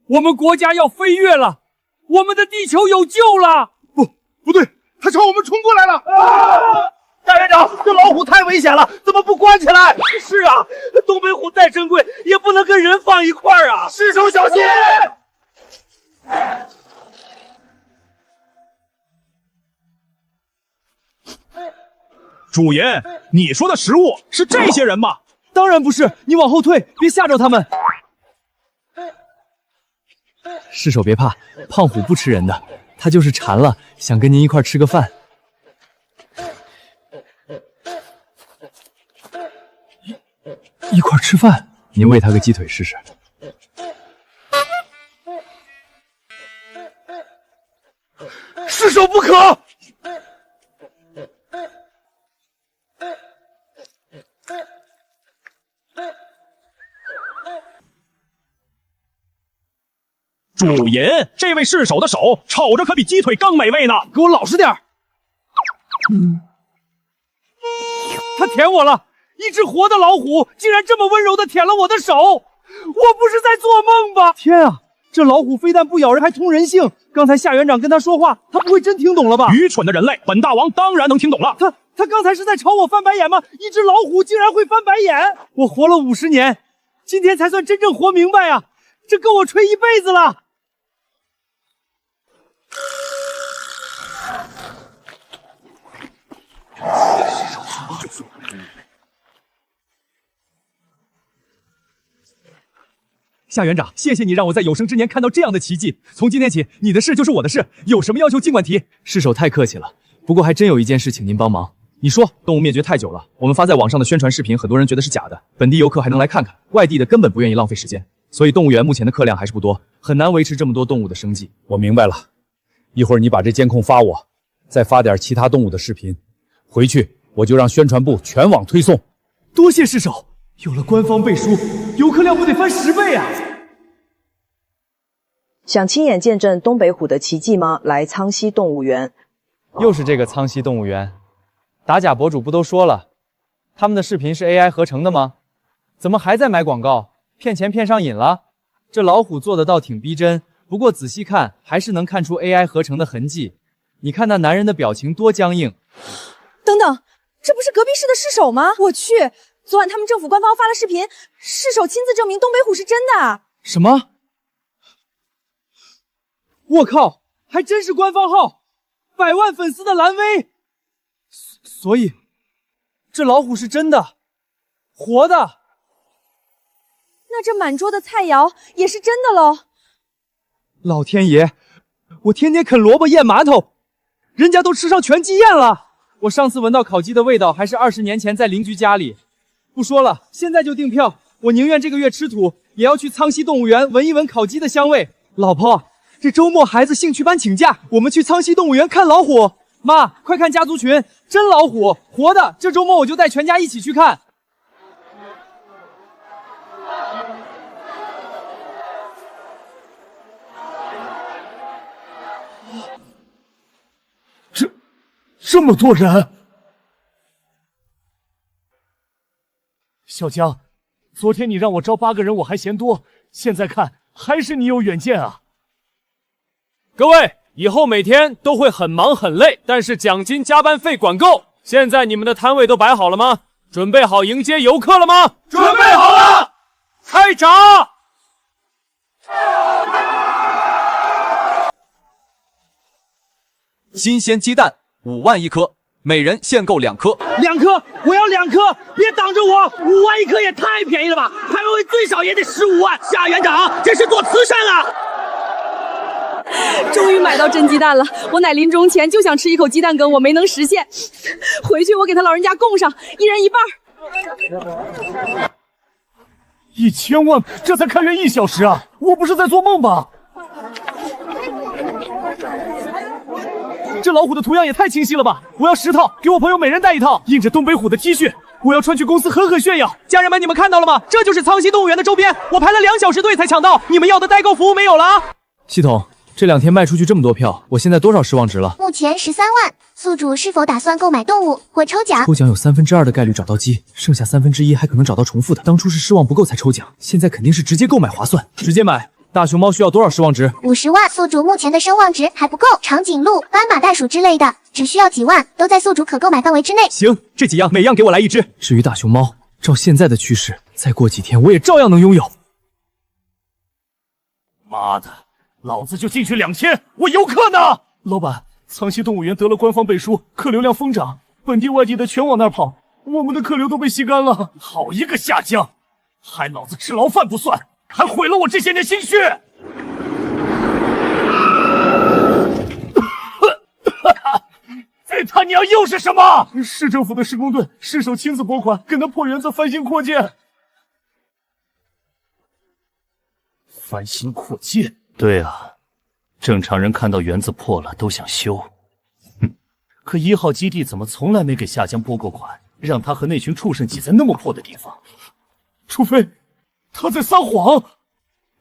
我们国家要飞跃了，我们的地球有救了！不对，他朝我们冲过来了！大园长，这老虎太危险了，怎么不关起来？是啊，东北虎再珍贵，也不能跟人放一块儿啊！市首小心！主爷，你说的食物是这些人吗？当然不是，你往后退，别吓着他们。市首别怕，胖虎不吃人的，他就是馋了，想跟您一块吃个饭。一块吃饭？您喂他个鸡腿试试。市首不可！主爷，这位市首的手瞅着可比鸡腿更美味呢。给我老实点！他舔我了，一只活的老虎竟然这么温柔的舔了我的手，我不是在做梦吧？天啊，这老虎非但不咬人，还通人性。刚才夏园长跟他说话，他不会真听懂了吧？愚蠢的人类，本大王当然能听懂了。他刚才是在朝我翻白眼吗？一只老虎竟然会翻白眼！我活了50年，今天才算真正活明白啊！这够我吹一辈子了。夏园长，谢谢你让我在有生之年看到这样的奇迹。从今天起，你的事就是我的事，有什么要求尽管提。市首太客气了，不过还真有一件事请您帮忙。你说，动物灭绝太久了，我们发在网上的宣传视频，很多人觉得是假的，本地游客还能来看看，外地的根本不愿意浪费时间，所以动物园目前的客量还是不多，很难维持这么多动物的生计。我明白了，一会儿你把这监控发我，再发点其他动物的视频，回去我就让宣传部全网推送。多谢市首，有了官方背书，游客量不得翻10倍啊！想亲眼见证东北虎的奇迹吗？来苍溪动物园。又是这个苍溪动物园，打假博主不都说了，他们的视频是 AI 合成的吗？怎么还在买广告，骗钱骗上瘾了？这老虎做的倒挺逼真，不过仔细看还是能看出 AI 合成的痕迹。你看那男人的表情多僵硬。等等，这不是隔壁市的市首吗？我去，昨晚他们政府官方发了视频，市首亲自证明东北虎是真的。什么？我靠，还真是官方号，100万粉丝的蓝威。所以，这老虎是真的，活的。那这满桌的菜肴也是真的喽。老天爷，我天天啃萝卜咽馒头，人家都吃上全鸡宴了。我上次闻到烤鸡的味道还是20年前在邻居家里。不说了，现在就订票。我宁愿这个月吃土，也要去苍溪动物园闻一闻烤鸡的香味。老婆，这周末孩子兴趣班请假，我们去苍溪动物园看老虎。妈，快看家族群，真老虎，活的！这周末我就带全家一起去看。这么多人，小江，昨天你让我招8个人，我还嫌多，现在看还是你有远见啊！各位，以后每天都会很忙很累，但是奖金加班费管够。现在你们的摊位都摆好了吗？准备好迎接游客了吗？准备好了，开闸！新鲜鸡蛋5万1颗，每人限购2颗。2颗，我要2颗！别挡着我！5万1颗也太便宜了吧！排位最少也得15万。夏园长，这是做慈善啊！终于买到真鸡蛋了！我奶临终前就想吃一口鸡蛋羹，我没能实现。回去我给他老人家供上，1人1半。1000万，这才开园1小时啊！我不是在做梦吧？这老虎的图样也太清晰了吧！我要10套，给我朋友每人带1套，印着东北虎的 T 恤，我要穿去公司狠狠炫耀。家人们，你们看到了吗？这就是苍溪动物园的周边，我排了2小时队才抢到，你们要的代购服务没有了啊！系统，这2天卖出去这么多票，我现在多少失望值了？目前13万。宿主是否打算购买动物或抽奖？抽奖有2/3的概率找到鸡，剩下1/3还可能找到重复的。当初是失望不够才抽奖，现在肯定是直接购买划算，直接买。大熊猫需要多少失望值？50万。宿主目前的声望值还不够，长颈鹿、斑马、袋鼠之类的只需要几万，都在宿主可购买范围之内。行，这几样每样给我来1只。至于大熊猫，照现在的趋势，再过几天我也照样能拥有。妈的，老子就进去2000，我游客呢？老板，苍溪动物园得了官方背书，客流量疯涨，本地外地的全往那儿跑，我们的客流都被吸干了。好一个下江，害老子吃牢饭不算，还毁了我这些年心血。这他娘又是什么？市政府的施工队，市首亲自拨款，跟他破园子翻新扩建。翻新扩建？对啊，正常人看到园子破了都想修。哼，可1号基地怎么从来没给夏江拨过款，让他和那群畜生挤在那么破的地方？除非他在撒谎。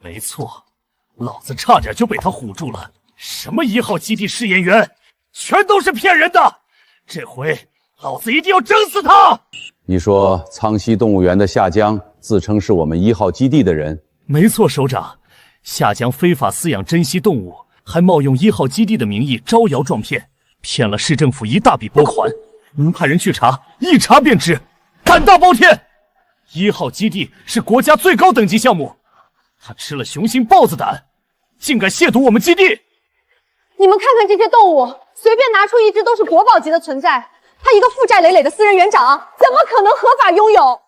没错，老子差点就被他唬住了。什么1号基地试验员，全都是骗人的！这回老子一定要整死他！你说苍溪动物园的夏江自称是我们1号基地的人？没错，首长。夏江非法饲养珍稀动物，还冒用1号基地的名义招摇撞骗，骗了市政府一大笔拨款。您派人去查，一查便知，胆大包天。1号基地是国家最高等级项目，他吃了雄心豹子胆，竟敢亵渎我们基地！你们看看这些动物，随便拿出1只都是国宝级的存在。他一个负债累累的私人园长，怎么可能合法拥有？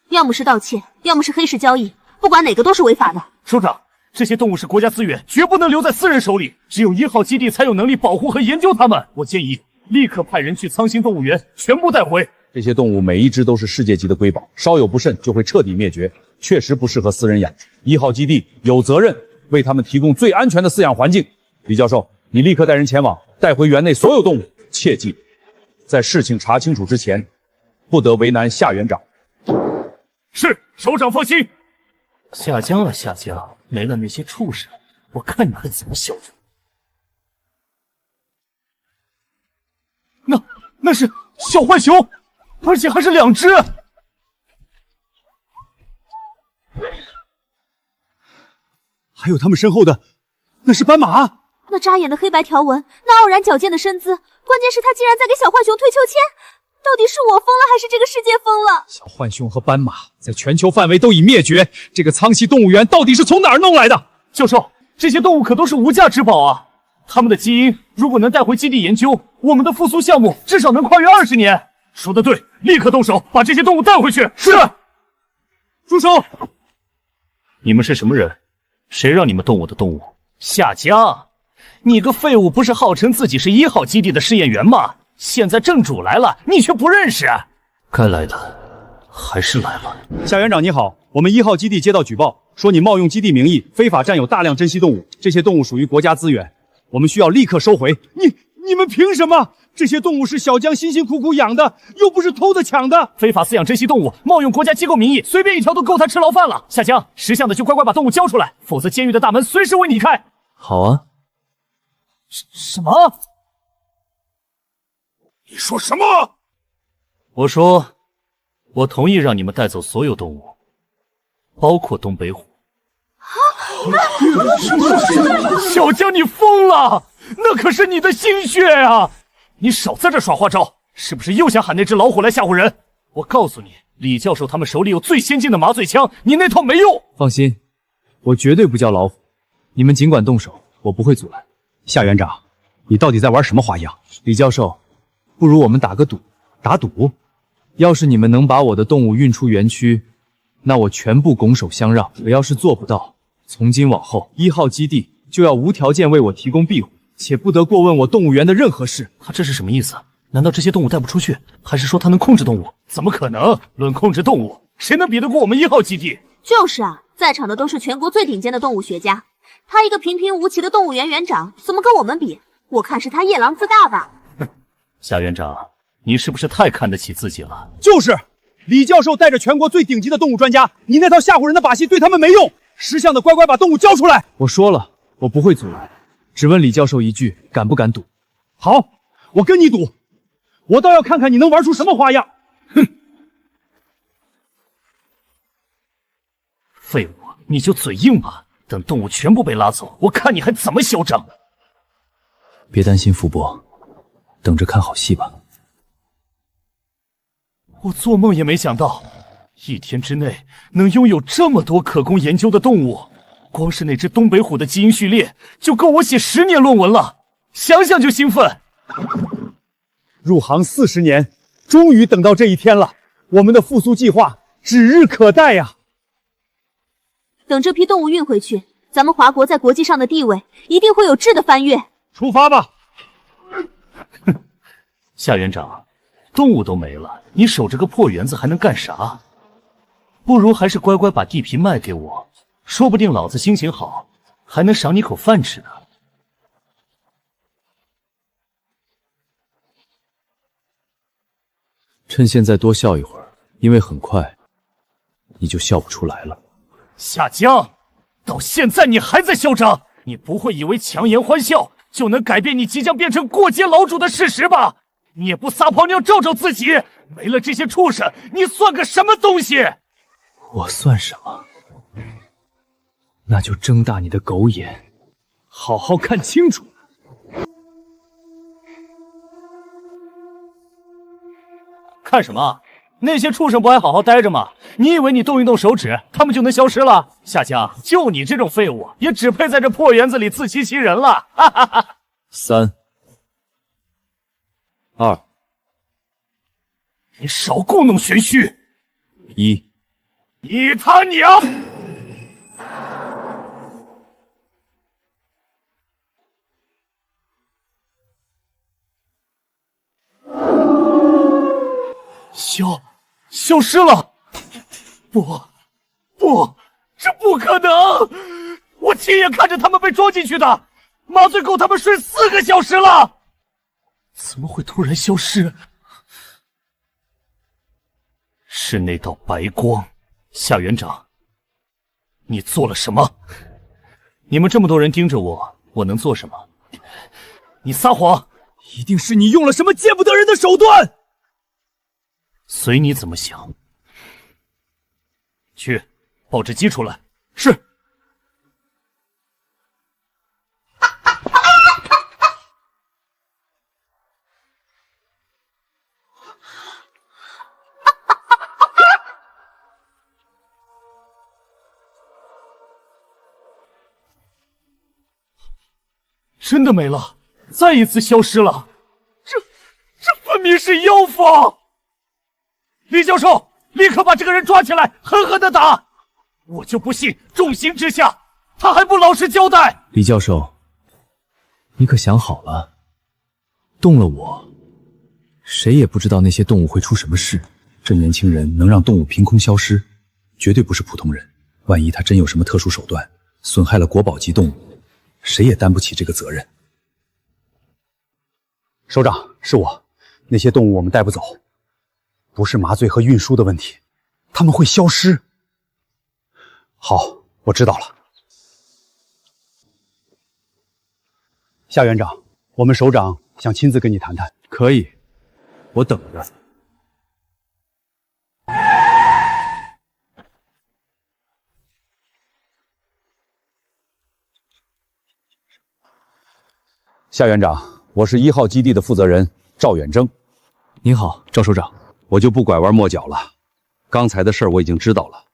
要么是盗窃，要么是黑市交易，不管哪个都是违法的。首长，这些动物是国家资源，绝不能留在私人手里，只有1号基地才有能力保护和研究它们。我建议立刻派人去苍溪动物园，全部带回。这些动物每1只都是世界级的瑰宝，稍有不慎就会彻底灭绝，确实不适合私人养。1号基地有责任为他们提供最安全的饲养环境。李教授，你立刻带人前往，带回园内所有动物。切记，在事情查清楚之前，不得为难夏园长。是，首长放心。夏江啊夏江，没了那些畜生，我看你还怎么嚣张！那是小浣熊，而且还是2只。还有他们身后的，那是斑马。那扎眼的黑白条纹，那傲然矫健的身姿，关键是他竟然在给小浣熊推秋千。到底是我疯了，还是这个世界疯了？小浣熊和斑马在全球范围都已灭绝，这个苍溪动物园到底是从哪儿弄来的？教授，这些动物可都是无价之宝啊！它们的基因如果能带回基地研究，我们的复苏项目至少能跨越20年。说得对，立刻动手，把这些动物带回去。是。住手！你们是什么人？谁让你们动我的动物？夏江，你个废物，不是号称自己是1号基地的试验员吗？现在正主来了，你却不认识，该来的还是来了。夏园长你好，我们1号基地接到举报，说你冒用基地名义非法占有大量珍稀动物，这些动物属于国家资源，我们需要立刻收回。你们凭什么？这些动物是小江辛辛苦苦养的，又不是偷的抢的。非法饲养珍稀动物，冒用国家机构名义，随便一条都够他吃牢饭了。夏江，识相的就乖乖把动物交出来，否则监狱的大门随时为你开。好啊。什么？你说什么？我说，我同意让你们带走所有动物，包括东北虎。小江，你疯了！那可是你的心血啊！你少在这耍花招，是不是又想喊那只老虎来吓唬人？我告诉你，李教授他们手里有最先进的麻醉枪，你那套没用。放心，我绝对不叫老虎，你们尽管动手，我不会阻拦。夏园长，你到底在玩什么花样？李教授，不如我们打个赌。打赌？要是你们能把我的动物运出园区，那我全部拱手相让。可要是做不到，从今往后1号基地就要无条件为我提供庇护，且不得过问我动物园的任何事。他这是什么意思？难道这些动物带不出去，还是说他能控制动物？怎么可能？论控制动物，谁能比得过我们1号基地？就是啊，在场的都是全国最顶尖的动物学家，他一个平平无奇的动物园园长，怎么跟我们比？我看是他夜郎自大吧。夏园长，你是不是太看得起自己了？就是，李教授带着全国最顶级的动物专家，你那套吓唬人的把戏对他们没用，识相的乖乖把动物交出来。我说了，我不会阻拦，只问李教授一句，敢不敢赌？好，我跟你赌，我倒要看看你能玩出什么花样。哼，废物，你就嘴硬吧，等动物全部被拉走，我看你还怎么嚣张。别担心，福伯，等着看好戏吧。我做梦也没想到，1天之内能拥有这么多可供研究的动物，光是那只东北虎的基因序列就够我写10年论文了，想想就兴奋。入行40年，终于等到这一天了，我们的复苏计划指日可待呀！等这批动物运回去，咱们华国在国际上的地位一定会有质的翻跃。出发吧！夏园长，动物都没了，你守着个破园子还能干啥？不如还是乖乖把地皮卖给我，说不定老子心情好，还能赏你口饭吃呢。趁现在多笑一会儿，因为很快你就笑不出来了。夏江，到现在你还在嚣张，你不会以为强颜欢笑就能改变你即将变成过街老主的事实吧？你也不撒泡尿照照自己，没了这些畜生，你算个什么东西？我算什么？那就睁大你的狗眼，好好看清楚。看什么？那些畜生不还好好待着吗？你以为你动一动手指，他们就能消失了？夏江，就你这种废物，也只配在这破园子里自欺欺人了。哈哈哈。3、2，你少故弄玄虚。1，你他娘！消失了！不，这不可能！我亲眼看着他们被装进去的，麻醉够他们睡4个小时了，怎么会突然消失？是那道白光。夏园长，你做了什么？你们这么多人盯着我，我能做什么？你撒谎！一定是你用了什么见不得人的手段！随你怎么想。去，报纸寄出来。是。真的没了，再一次消失了。这分明是妖法！李教授，立刻把这个人抓起来，狠狠的打！我就不信重刑之下，他还不老实交代。李教授，你可想好了？动了我，谁也不知道那些动物会出什么事。这年轻人能让动物凭空消失，绝对不是普通人。万一他真有什么特殊手段，损害了国宝级动物，谁也担不起这个责任。首长，是我，那些动物我们带不走，不是麻醉和运输的问题，他们会消失。好，我知道了。夏园长，我们首长想亲自跟你谈谈。可以，我等着。夏园长，我是1号基地的负责人赵远征。您好，赵首长。我就不拐弯抹角了，刚才的事儿我已经知道了。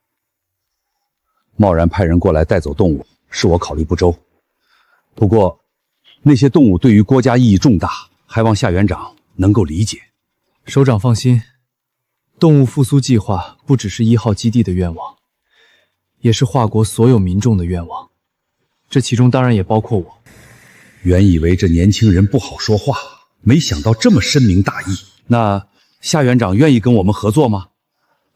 贸然派人过来带走动物，是我考虑不周。不过，那些动物对于国家意义重大，还望夏园长能够理解。首长放心，动物复苏计划不只是1号基地的愿望，也是华国所有民众的愿望，这其中当然也包括我。原以为这年轻人不好说话，没想到这么深明大义。那夏园长愿意跟我们合作吗？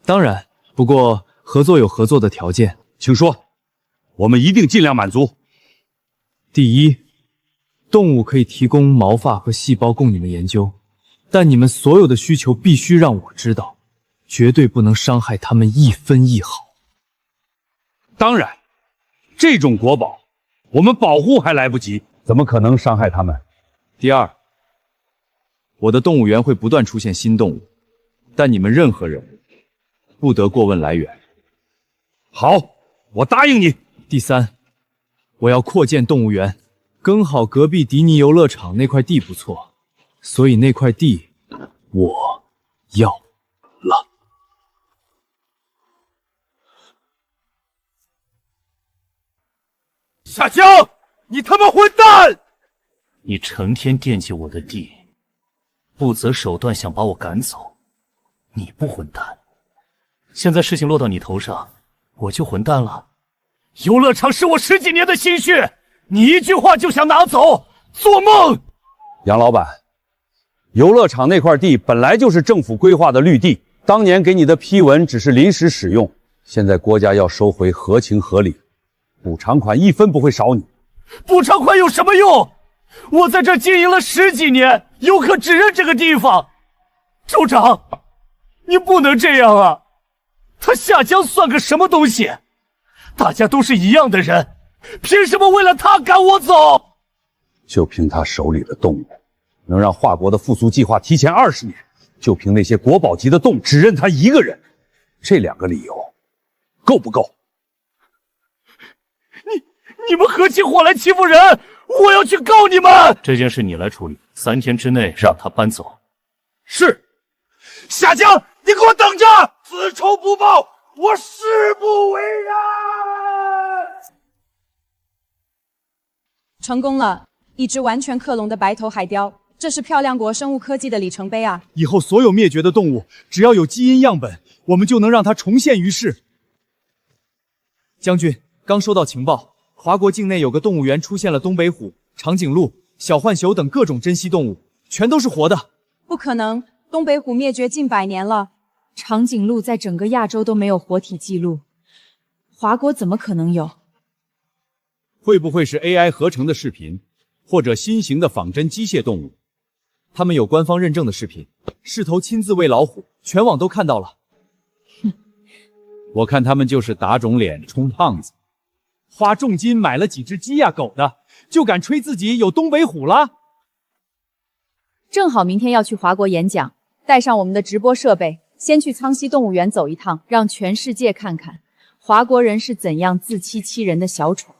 当然，不过合作有合作的条件。请说，我们一定尽量满足。第一，动物可以提供毛发和细胞供你们研究，但你们所有的需求必须让我知道，绝对不能伤害它们一分一毫。当然，这种国宝，我们保护还来不及，怎么可能伤害它们？第二，我的动物园会不断出现新动物，但你们任何人不得过问来源。好，我答应你。第三，我要扩建动物园，刚好隔壁迪尼游乐场那块地不错，所以那块地我要了。夏江，你他妈混蛋！你成天惦记我的地，不择手段想把我赶走，你不混蛋。现在事情落到你头上，我就混蛋了。游乐场是我10几年的心血，你一句话就想拿走，做梦！杨老板，游乐场那块地本来就是政府规划的绿地，当年给你的批文只是临时使用，现在国家要收回，合情合理，补偿款1分不会少你。补偿款有什么用？我在这经营了10几年，游客只认这个地方。首长，你不能这样啊！他夏江算个什么东西？大家都是一样的人，凭什么为了他赶我走？就凭他手里的动物，能让华国的复苏计划提前20年，就凭那些国宝级的动物只认他一个人，这2个理由够不够？你们合起伙来欺负人，我要去告你们！这件事你来处理，3天之内让他搬走。是。夏江，你给我等着！此仇不报，我誓不为人！成功了，一只完全克隆的白头海雕，这是漂亮国生物科技的里程碑啊！以后所有灭绝的动物，只要有基因样本，我们就能让它重现于世。将军，刚收到情报，华国境内有个动物园出现了东北虎、长颈鹿、小浣熊等各种珍稀动物，全都是活的。不可能，东北虎灭绝近100年了，长颈鹿在整个亚洲都没有活体记录，华国怎么可能有？会不会是 AI 合成的视频，或者新型的仿真机械动物？他们有官方认证的视频，势头亲自喂老虎，全网都看到了。我看他们就是打肿脸充胖子，花重金买了几只鸡呀狗的，就敢吹自己有东北虎了？正好明天要去华国演讲，带上我们的直播设备，先去苍溪动物园走一趟，让全世界看看华国人是怎样自欺欺人的小丑。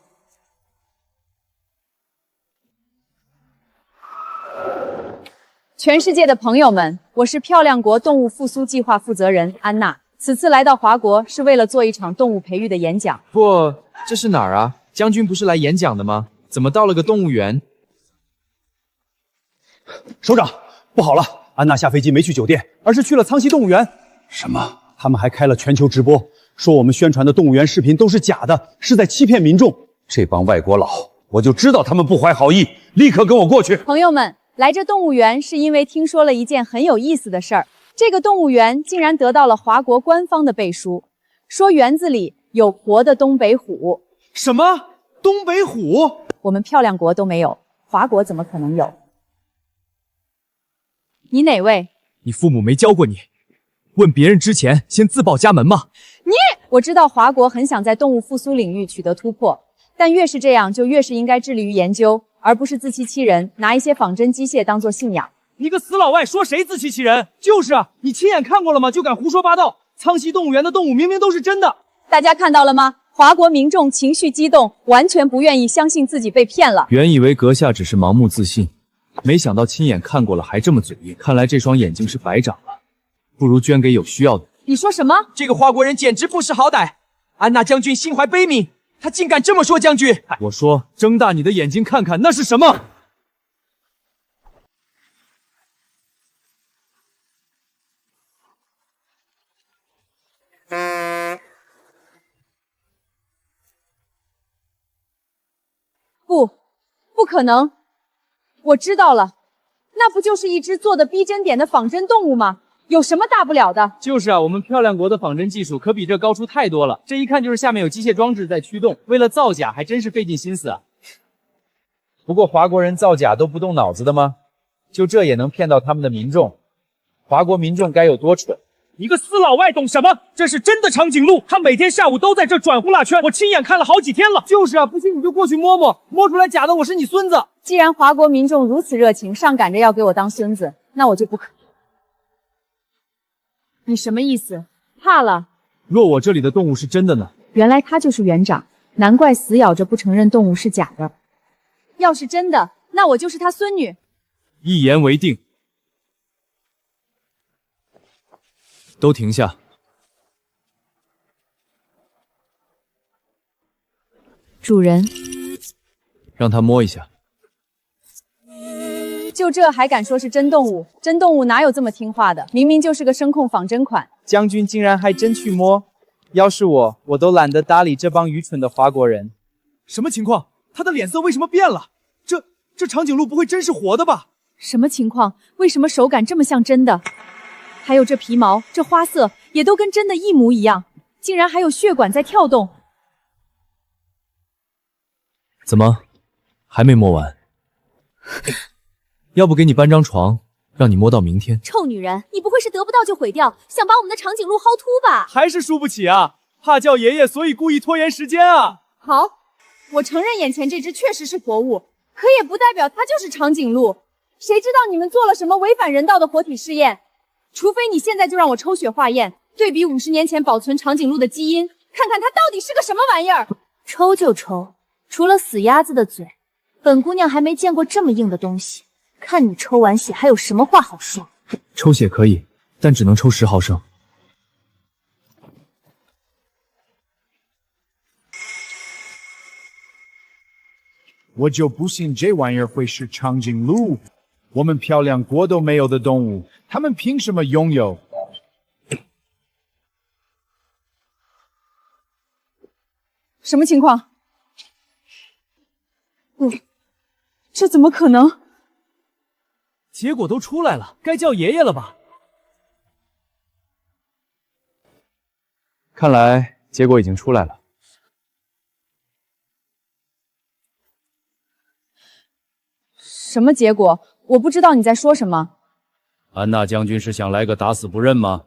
全世界的朋友们，我是漂亮国动物复苏计划负责人安娜。此次来到华国是为了做一场动物培育的演讲。不，这是哪儿啊？将军不是来演讲的吗？怎么到了个动物园？首长，不好了！安娜下飞机没去酒店，而是去了苍溪动物园。什么？他们还开了全球直播，说我们宣传的动物园视频都是假的，是在欺骗民众。这帮外国佬，我就知道他们不怀好意，立刻跟我过去。朋友们，来这动物园是因为听说了一件很有意思的事儿。这个动物园竟然得到了华国官方的背书，说园子里有活的东北虎。什么？东北虎？我们漂亮国都没有，华国怎么可能有？你哪位？你父母没教过你，问别人之前先自报家门吗？我知道华国很想在动物复苏领域取得突破，但越是这样，就越是应该致力于研究，而不是自欺欺人，拿一些仿真机械当作信仰。你个死老外，说谁自欺欺人？就是啊，你亲眼看过了吗？就敢胡说八道！苍溪动物园的动物明明都是真的。大家看到了吗？华国民众情绪激动，完全不愿意相信自己被骗了。原以为阁下只是盲目自信，没想到亲眼看过了还这么嘴硬，看来这双眼睛是白长了，不如捐给有需要的。你说什么？这个华国人简直不识好歹！安娜将军心怀悲悯，他竟敢这么说将军！我说，睁大你的眼睛看看，那是什么？不可能！我知道了，那不就是一只做的逼真点的仿真动物吗？有什么大不了的？就是啊，我们漂亮国的仿真技术可比这高出太多了。这一看就是下面有机械装置在驱动，为了造假还真是费尽心思啊。不过华国人造假都不动脑子的吗？就这也能骗到他们的民众？华国民众该有多蠢？你个死老外懂什么？这是真的长颈鹿，它每天下午都在这转呼啦圈，我亲眼看了好几天了。就是啊，不信你就过去摸摸，摸出来假的我是你孙子。既然华国民众如此热情，上赶着要给我当孙子，那我就不可。你什么意思？怕了？若我这里的动物是真的呢？原来他就是园长，难怪死咬着不承认动物是假的。要是真的，那我就是他孙女。一言为定。都停下！主人，让他摸一下。就这还敢说是真动物？真动物哪有这么听话的？明明就是个声控仿真款。将军竟然还真去摸，要是我都懒得搭理这帮愚蠢的华国人。什么情况？他的脸色为什么变了？这长颈鹿不会真是活的吧？什么情况？为什么手感这么像真的？还有这皮毛，这花色也都跟真的一模一样，竟然还有血管在跳动。怎么，还没摸完？要不给你搬张床，让你摸到明天。臭女人，你不会是得不到就毁掉，想把我们的长颈鹿薅秃吧？还是输不起啊？怕叫爷爷，所以故意拖延时间啊。好，我承认眼前这只确实是活物，可也不代表它就是长颈鹿。谁知道你们做了什么违反人道的活体试验？除非你现在就让我抽血化验，对比50年前保存长颈鹿的基因，看看它到底是个什么玩意儿。抽就抽，除了死鸭子的嘴，本姑娘还没见过这么硬的东西。看你抽完血还有什么话好说？抽血可以，但只能抽10毫升。我就不信这玩意儿会是长颈鹿。我们漂亮国都没有的动物，他们凭什么拥有？什么情况？不，这怎么可能？结果都出来了，该叫爷爷了吧？看来结果已经出来了。什么结果？我不知道你在说什么。安娜将军是想来个打死不认吗？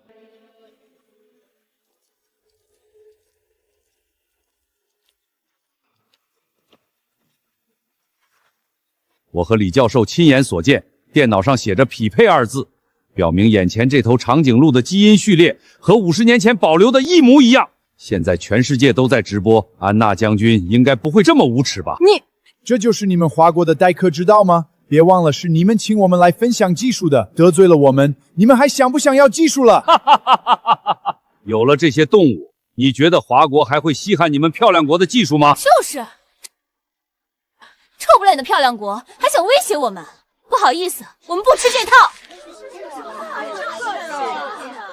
我和李教授亲眼所见，电脑上写着“匹配”2字，表明眼前这头长颈鹿的基因序列和50年前保留的一模一样。现在全世界都在直播，安娜将军应该不会这么无耻吧？这就是你们华国的待客之道吗？别忘了是你们请我们来分享技术的，得罪了我们，你们还想不想要技术了？有了这些动物，你觉得华国还会稀罕你们漂亮国的技术吗？就是，臭不要脸的漂亮国还想威胁我们？不好意思，我们不吃这套。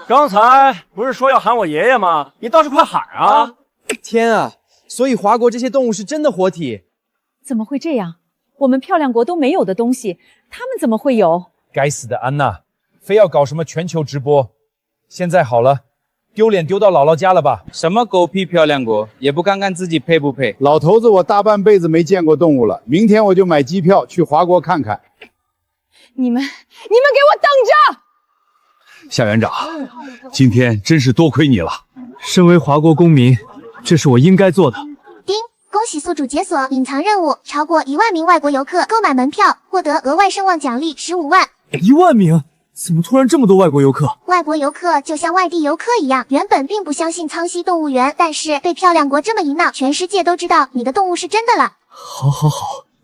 刚才不是说要喊我爷爷吗？你倒是快喊啊！天啊！所以华国这些动物是真的活体？怎么会这样？我们漂亮国都没有的东西，他们怎么会有？该死的安娜，非要搞什么全球直播。现在好了，丢脸丢到姥姥家了吧？什么狗屁漂亮国，也不看看自己配不配。老头子，我大半辈子没见过动物了，明天我就买机票去华国看看。你们给我等着！夏园长，今天真是多亏你了。身为华国公民，这是我应该做的。叮！恭喜宿主解锁隐藏任务，超过1万名外国游客购买门票，获得额外声望奖励15万。1万名？怎么突然这么多外国游客？外国游客就像外地游客一样，原本并不相信苍溪动物园，但是被漂亮国这么一闹，全世界都知道你的动物是真的了。好，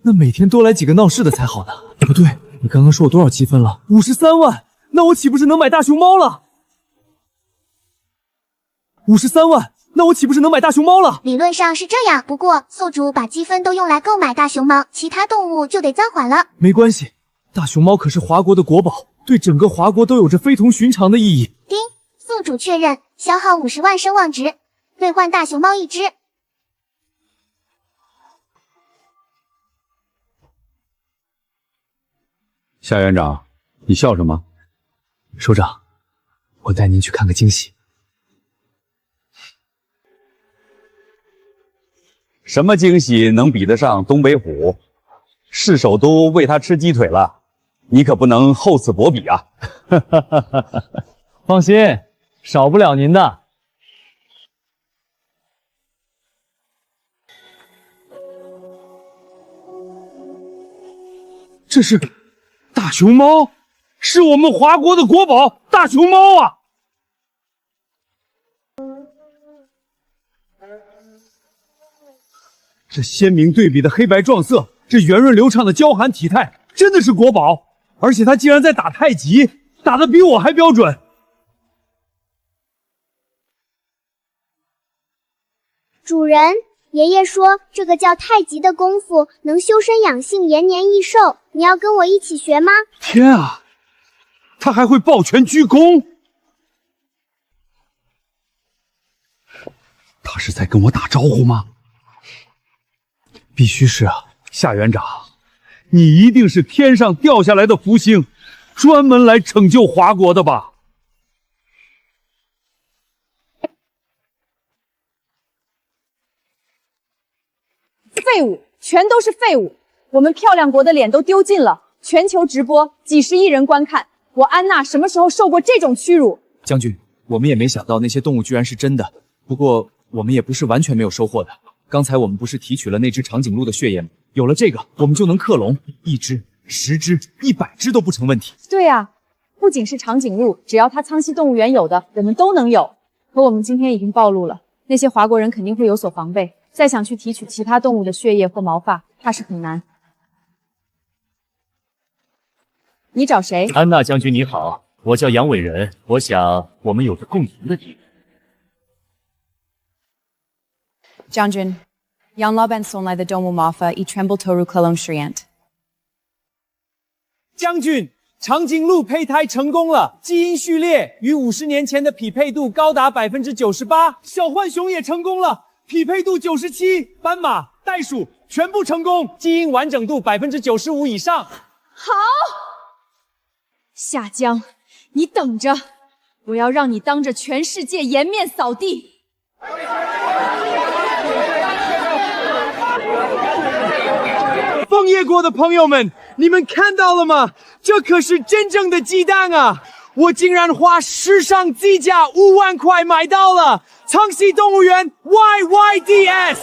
那每天多来几个闹事的才好呢。不对，你刚刚说我多少积分了？53万，那我岂不是能买大熊猫了？53万，那我岂不是能买大熊猫了？理论上是这样，不过宿主把积分都用来购买大熊猫，其他动物就得暂缓了。没关系，大熊猫可是华国的国宝，对整个华国都有着非同寻常的意义。叮，宿主确认，消耗50万声望值，兑换大熊猫1只。夏园长，你笑什么？首长，我带您去看个惊喜。什么惊喜能比得上东北虎？市首都喂它吃鸡腿了，你可不能厚此薄彼啊！放心，少不了您的。这是大熊猫，是我们华国的国宝大熊猫啊！这鲜明对比的黑白撞色，这圆润流畅的娇憨体态，真的是国宝。而且他竟然在打太极，打得比我还标准。主人，爷爷说这个叫太极的功夫能修身养性、延年益寿，你要跟我一起学吗？天啊，他还会抱拳鞠躬！他是在跟我打招呼吗？必须是啊，夏园长，你一定是天上掉下来的福星，专门来拯救华国的吧？废物，全都是废物！我们漂亮国的脸都丢尽了，全球直播，几十亿人观看，我安娜什么时候受过这种屈辱？将军，我们也没想到那些动物居然是真的，不过我们也不是完全没有收获的。刚才我们不是提取了那只长颈鹿的血液吗？有了这个，我们就能克隆，1只、10只、100只都不成问题。对啊，不仅是长颈鹿，只要它苍溪动物园有的，我们都能有。可我们今天已经暴露了，那些华国人肯定会有所防备，再想去提取其他动物的血液或毛发，怕是很难。你找谁？安娜将军你好，我叫杨伟仁，我想我们有着共同的敌人。将军，杨老板送来的动物毛发已全部投入克隆实验。将军，长颈鹿胚胎成功了，基因序列与50年前的匹配度高达98%，小浣熊也成功了，匹配度97%，斑马、袋鼠全部成功，基因完整度95%以上。好，夏江，你等着，我要让你当着全世界颜面扫地。枫叶国的朋友们，你们看到了吗？这可是真正的鸡蛋啊！我竟然花史上低价5万块买到了苍溪动物园 YYDS。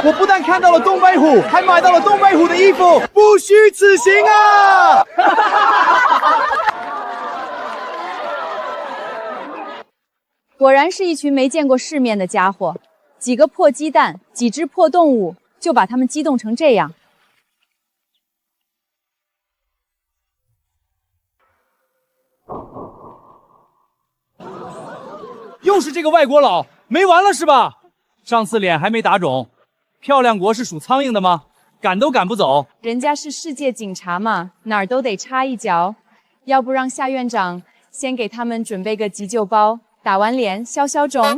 我不但看到了东北虎，还买到了东北虎的衣服，不虚此行啊！果然是一群没见过世面的家伙，几个破鸡蛋，几只破动物，就把他们激动成这样。又是这个外国佬，没完了是吧？上次脸还没打肿，漂亮国是属苍蝇的吗？赶都赶不走。人家是世界警察嘛，哪儿都得插一脚。要不让夏院长先给他们准备个急救包，打完脸消消肿。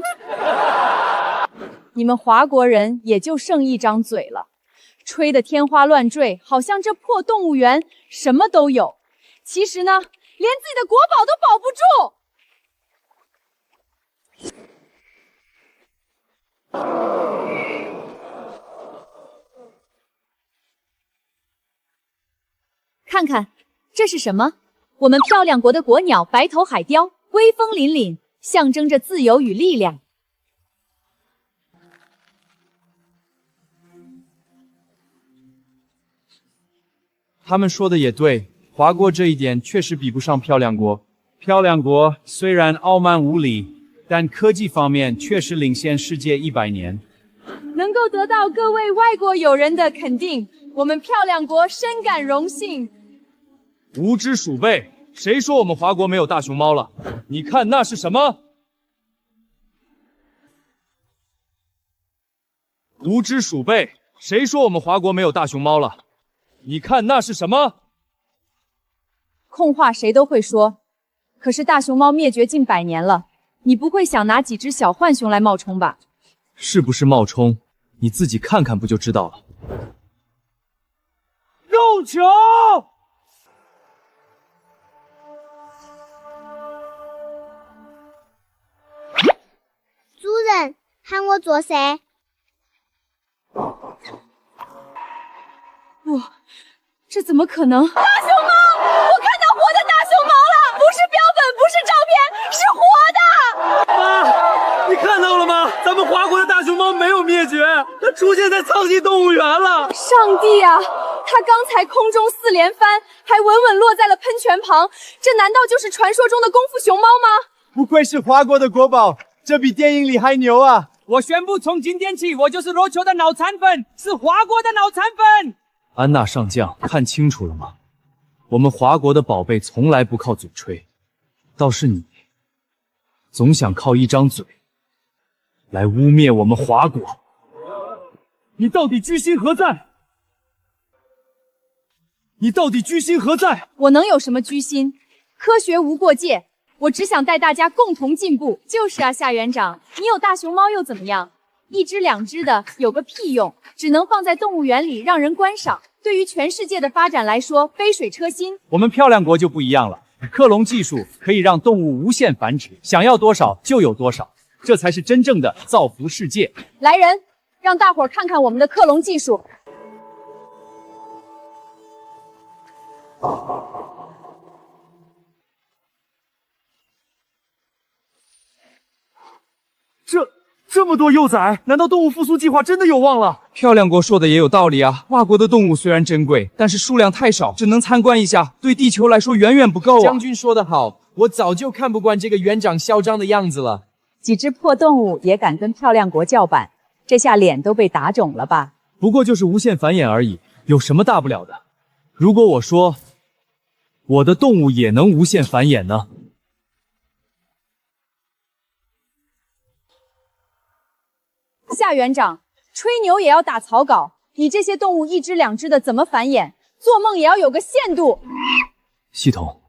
你们华国人也就剩一张嘴了，吹得天花乱坠，好像这破动物园什么都有。其实呢，连自己的国宝都保不住。看看，这是什么？我们漂亮国的国鸟白头海雕，威风凛凛，象征着自由与力量。他们说的也对，华国这一点确实比不上漂亮国。漂亮国虽然傲慢无礼，但科技方面确实领先世界100年。能够得到各位外国友人的肯定，我们漂亮国深感荣幸。无知鼠辈，谁说我们华国没有大熊猫了？你看那是什么？无知鼠辈，谁说我们华国没有大熊猫了？你看那是什么？空话谁都会说，可是大熊猫灭绝近100年了，你不会想拿几只小浣熊来冒充吧？是不是冒充？你自己看看不就知道了。用球！主人，喊我做啥？不，这怎么可能？大熊猫！我看到活的大熊猫了，不是标本，不是照片，是活的！妈，你看到了吗？咱们华国的大熊猫没有灭绝，它出现在苍溪动物园了。上帝啊！它刚才空中4连翻，还稳稳落在了喷泉旁，这难道就是传说中的功夫熊猫吗？不愧是华国的国宝，这比电影里还牛啊！我宣布，从今天起，我就是罗球的脑残粉，是华国的脑残粉。安娜上将，看清楚了吗？我们华国的宝贝从来不靠嘴吹，倒是你，总想靠一张嘴来污蔑我们华国。你到底居心何在？你到底居心何在？我能有什么居心？科学无过界，我只想带大家共同进步。就是啊，夏园长，你有大熊猫又怎么样？1只2只的有个屁用，只能放在动物园里让人观赏。对于全世界的发展来说，杯水车薪。我们漂亮国就不一样了，克隆技术可以让动物无限繁殖，想要多少就有多少，这才是真正的造福世界。来人，让大伙儿看看我们的克隆技术。这么多幼崽，难道动物复苏计划真的有望了？漂亮国说的也有道理啊，华国的动物虽然珍贵，但是数量太少，只能参观一下，对地球来说远远不够啊。将军说得好，我早就看不惯这个园长嚣张的样子了。几只破动物也敢跟漂亮国叫板，这下脸都被打肿了吧？不过就是无限繁衍而已，有什么大不了的？如果我说我的动物也能无限繁衍呢？夏园长，吹牛也要打草稿。你这些动物1只2只的怎么繁衍？做梦也要有个限度。系统，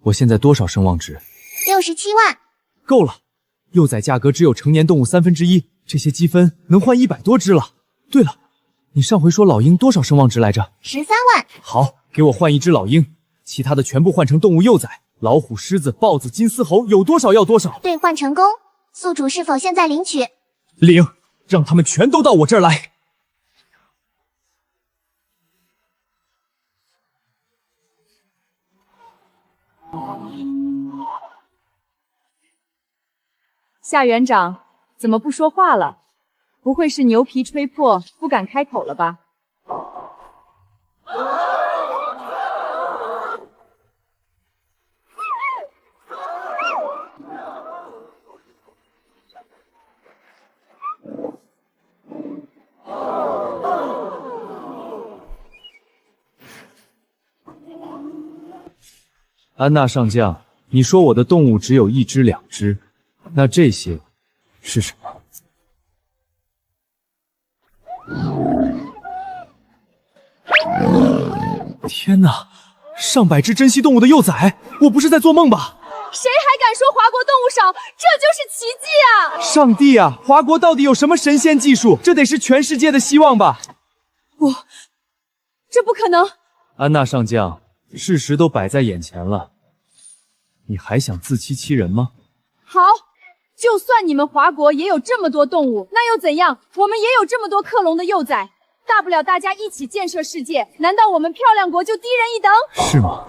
我现在多少声望值？67万。够了，幼崽价格只有成年动物1/3，这些积分能换100多只了。对了，你上回说老鹰多少声望值来着？13万。好，给我换1只老鹰，其他的全部换成动物幼崽，老虎、狮子、豹子、金丝猴，有多少要多少。兑换成功，宿主是否现在领取？领。让他们全都到我这儿来。夏园长，怎么不说话了？不会是牛皮吹破，不敢开口了吧？安娜上将，你说我的动物只有1只2只，那这些是什么？天哪，上百只珍稀动物的幼崽，我不是在做梦吧？谁还敢说华国动物少？这就是奇迹啊！上帝啊，华国到底有什么神仙技术？这得是全世界的希望吧？这不可能！安娜上将，事实都摆在眼前了，你还想自欺欺人吗？好，就算你们华国也有这么多动物，那又怎样？我们也有这么多克隆的幼崽，大不了大家一起建设世界，难道我们漂亮国就低人一等？是吗？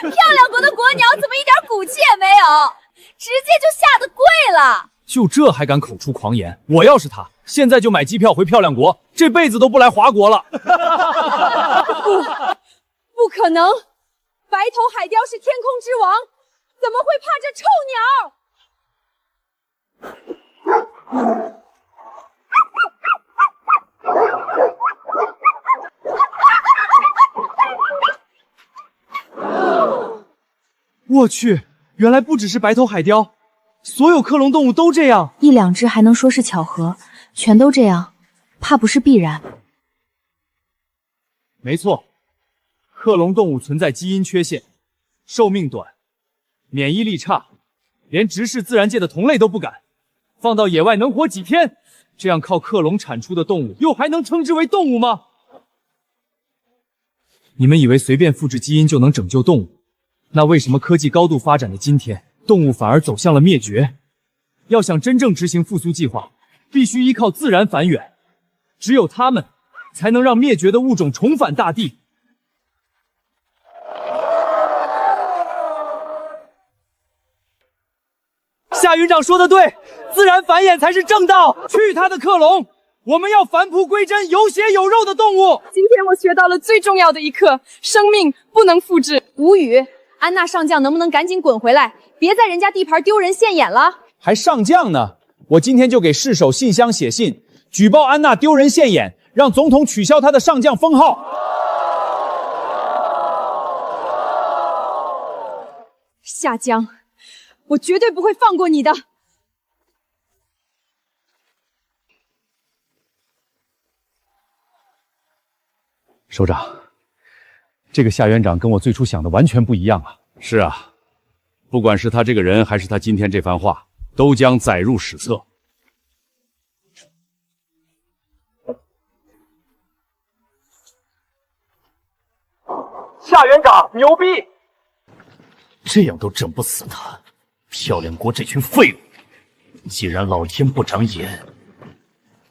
漂亮国的国鸟怎么一点骨气也没有，直接就下得跪了？就这还敢口出狂言？我要是他，现在就买机票回漂亮国，这辈子都不来华国了。不可能！白头海雕是天空之王，怎么会怕这臭鸟？我去，原来不只是白头海雕，所有克隆动物都这样。一两只还能说是巧合，全都这样，怕不是必然。没错，克隆动物存在基因缺陷，寿命短，免疫力差，连直视自然界的同类都不敢，放到野外能活几天？这样靠克隆产出的动物，又还能称之为动物吗？你们以为随便复制基因就能拯救动物？那为什么科技高度发展的今天，动物反而走向了灭绝？要想真正执行复苏计划，必须依靠自然繁衍，只有它们才能让灭绝的物种重返大地。夏云长说的对，自然繁衍才是正道。去他的克隆！我们要返璞归真、有血有肉的动物。今天我学到了最重要的一课：生命不能复制。无语。安娜上将能不能赶紧滚回来，别在人家地盘丢人现眼了？还上将呢？我今天就给市首信箱写信，举报安娜丢人现眼，让总统取消她的上将封号。夏江，我绝对不会放过你的。首长，这个夏园长跟我最初想的完全不一样啊！是啊，不管是他这个人，还是他今天这番话，都将载入史册。夏园长牛逼！这样都整不死他，漂亮国这群废物！既然老天不长眼，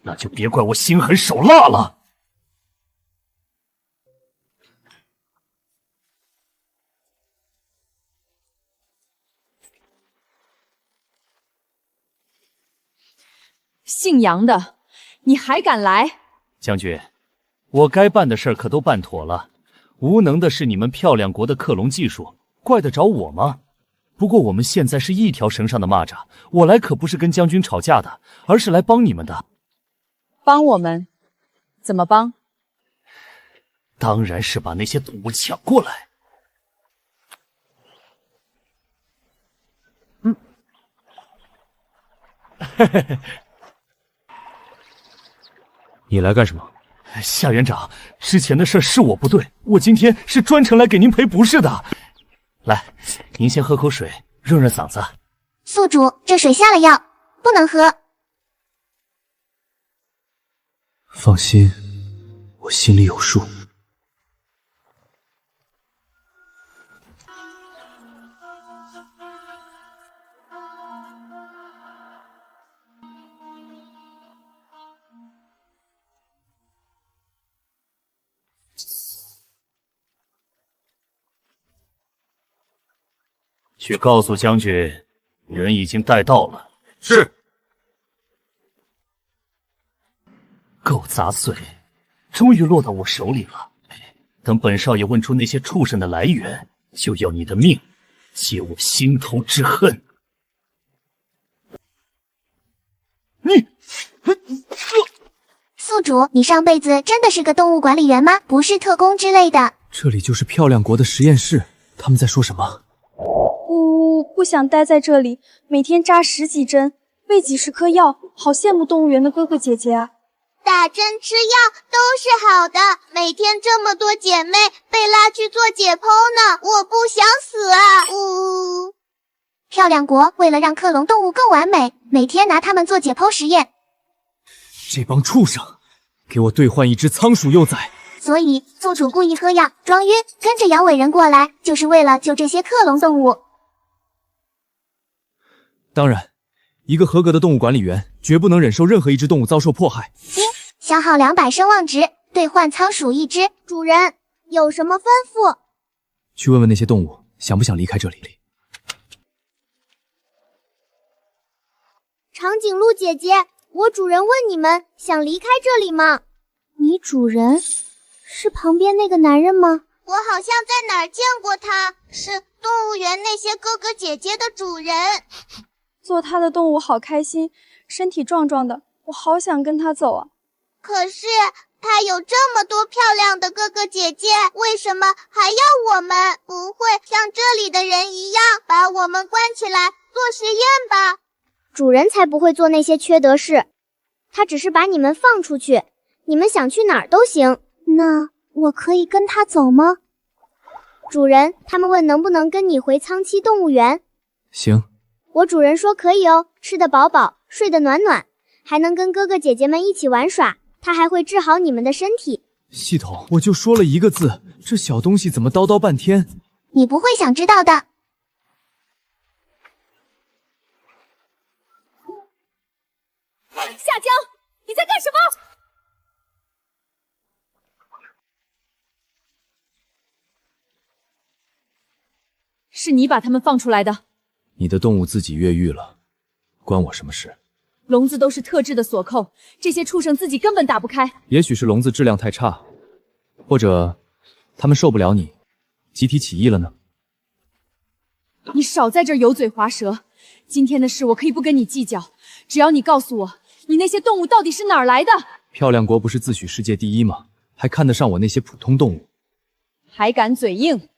那就别怪我心狠手辣了。姓杨的，你还敢来？将军，我该办的事儿可都办妥了，无能的是你们漂亮国的克隆技术，怪得着我吗？不过我们现在是一条绳上的蚂蚱，我来可不是跟将军吵架的，而是来帮你们的。帮我们？怎么帮？当然是把那些动物抢过来。你来干什么？夏园长，之前的事是我不对，我今天是专程来给您赔不是的。来，您先喝口水，润润嗓子。宿主，这水下了药，不能喝。放心，我心里有数。去告诉将军，人已经带到了。是。够杂碎，终于落到我手里了。等本少爷问出那些畜生的来源，就要你的命，解我心头之恨。宿主，你上辈子真的是个动物管理员吗？不是特工之类的？这里就是漂亮国的实验室，他们在说什么？不想待在这里，每天扎10几针，喂几十颗药，好羡慕动物园的哥哥姐姐啊！打针吃药都是好的，每天这么多姐妹被拉去做解剖呢，我不想死啊！漂亮国为了让克隆动物更完美，每天拿它们做解剖实验。这帮畜生，给我兑换一只仓鼠幼崽！所以宿主故意喝药装晕，跟着摇尾人过来，就是为了救这些克隆动物。当然，一个合格的动物管理员绝不能忍受任何一只动物遭受迫害。消耗200声望值，兑换仓鼠1只。主人有什么吩咐？去问问那些动物想不想离开这里。长颈鹿姐姐，我主人问你们想离开这里吗？你主人是旁边那个男人吗？我好像在哪儿见过他，是动物园那些哥哥姐姐的主人。做他的动物好开心，身体壮壮的，我好想跟他走啊。可是他有这么多漂亮的哥哥姐姐，为什么还要我们？不会像这里的人一样把我们关起来做实验吧？主人才不会做那些缺德事，他只是把你们放出去，你们想去哪儿都行。那我可以跟他走吗？主人，他们问能不能跟你回苍栖动物园。行。我主人说可以哦，吃得饱饱，睡得暖暖，还能跟哥哥姐姐们一起玩耍，他还会治好你们的身体。系统，我就说了一个字，这小东西怎么叨叨半天？你不会想知道的。夏江，你在干什么？是你把他们放出来的。你的动物自己越狱了，关我什么事？笼子都是特制的锁扣，这些畜生自己根本打不开。也许是笼子质量太差，或者他们受不了你，集体起义了呢。你少在这儿油嘴滑舌，今天的事我可以不跟你计较，只要你告诉我，你那些动物到底是哪儿来的？漂亮国不是自诩世界第一吗？还看得上我那些普通动物？还敢嘴硬？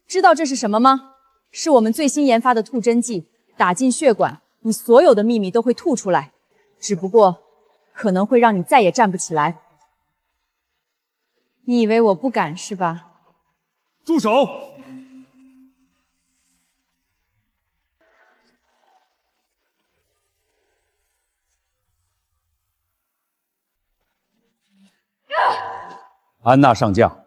知道这是什么吗？是我们最新研发的吐真剂，打进血管，你所有的秘密都会吐出来，只不过可能会让你再也站不起来。你以为我不敢是吧？住手！安娜上将，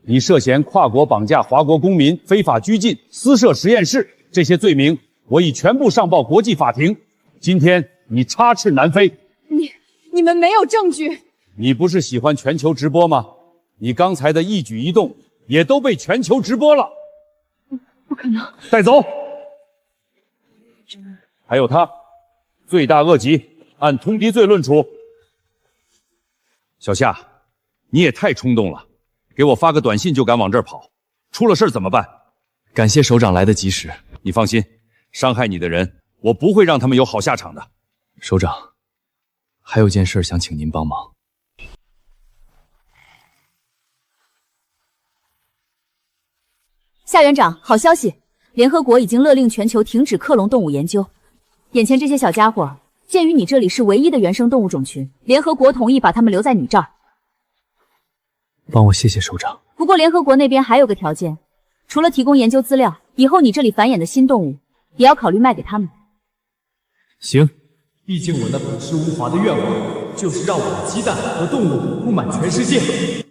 你涉嫌跨国绑架华国公民、非法拘禁、私设实验室，这些罪名我已全部上报国际法庭。今天你插翅难飞。你们没有证据。你不是喜欢全球直播吗？你刚才的一举一动也都被全球直播了。不可能。带走。还有他，罪大恶极，按通敌罪论处。小夏，你也太冲动了，给我发个短信就敢往这儿跑，出了事怎么办？感谢首长来得及时。你放心，伤害你的人，我不会让他们有好下场的。首长，还有件事想请您帮忙。夏园长，好消息，联合国已经勒令全球停止克隆动物研究。眼前这些小家伙，鉴于你这里是唯一的原生动物种群，联合国同意把它们留在你这儿。帮我谢谢首长。不过联合国那边还有个条件，除了提供研究资料，以后你这里繁衍的新动物也要考虑卖给他们。行，毕竟我那朴实无华的愿望，就是让我的鸡蛋和动物布满全世界。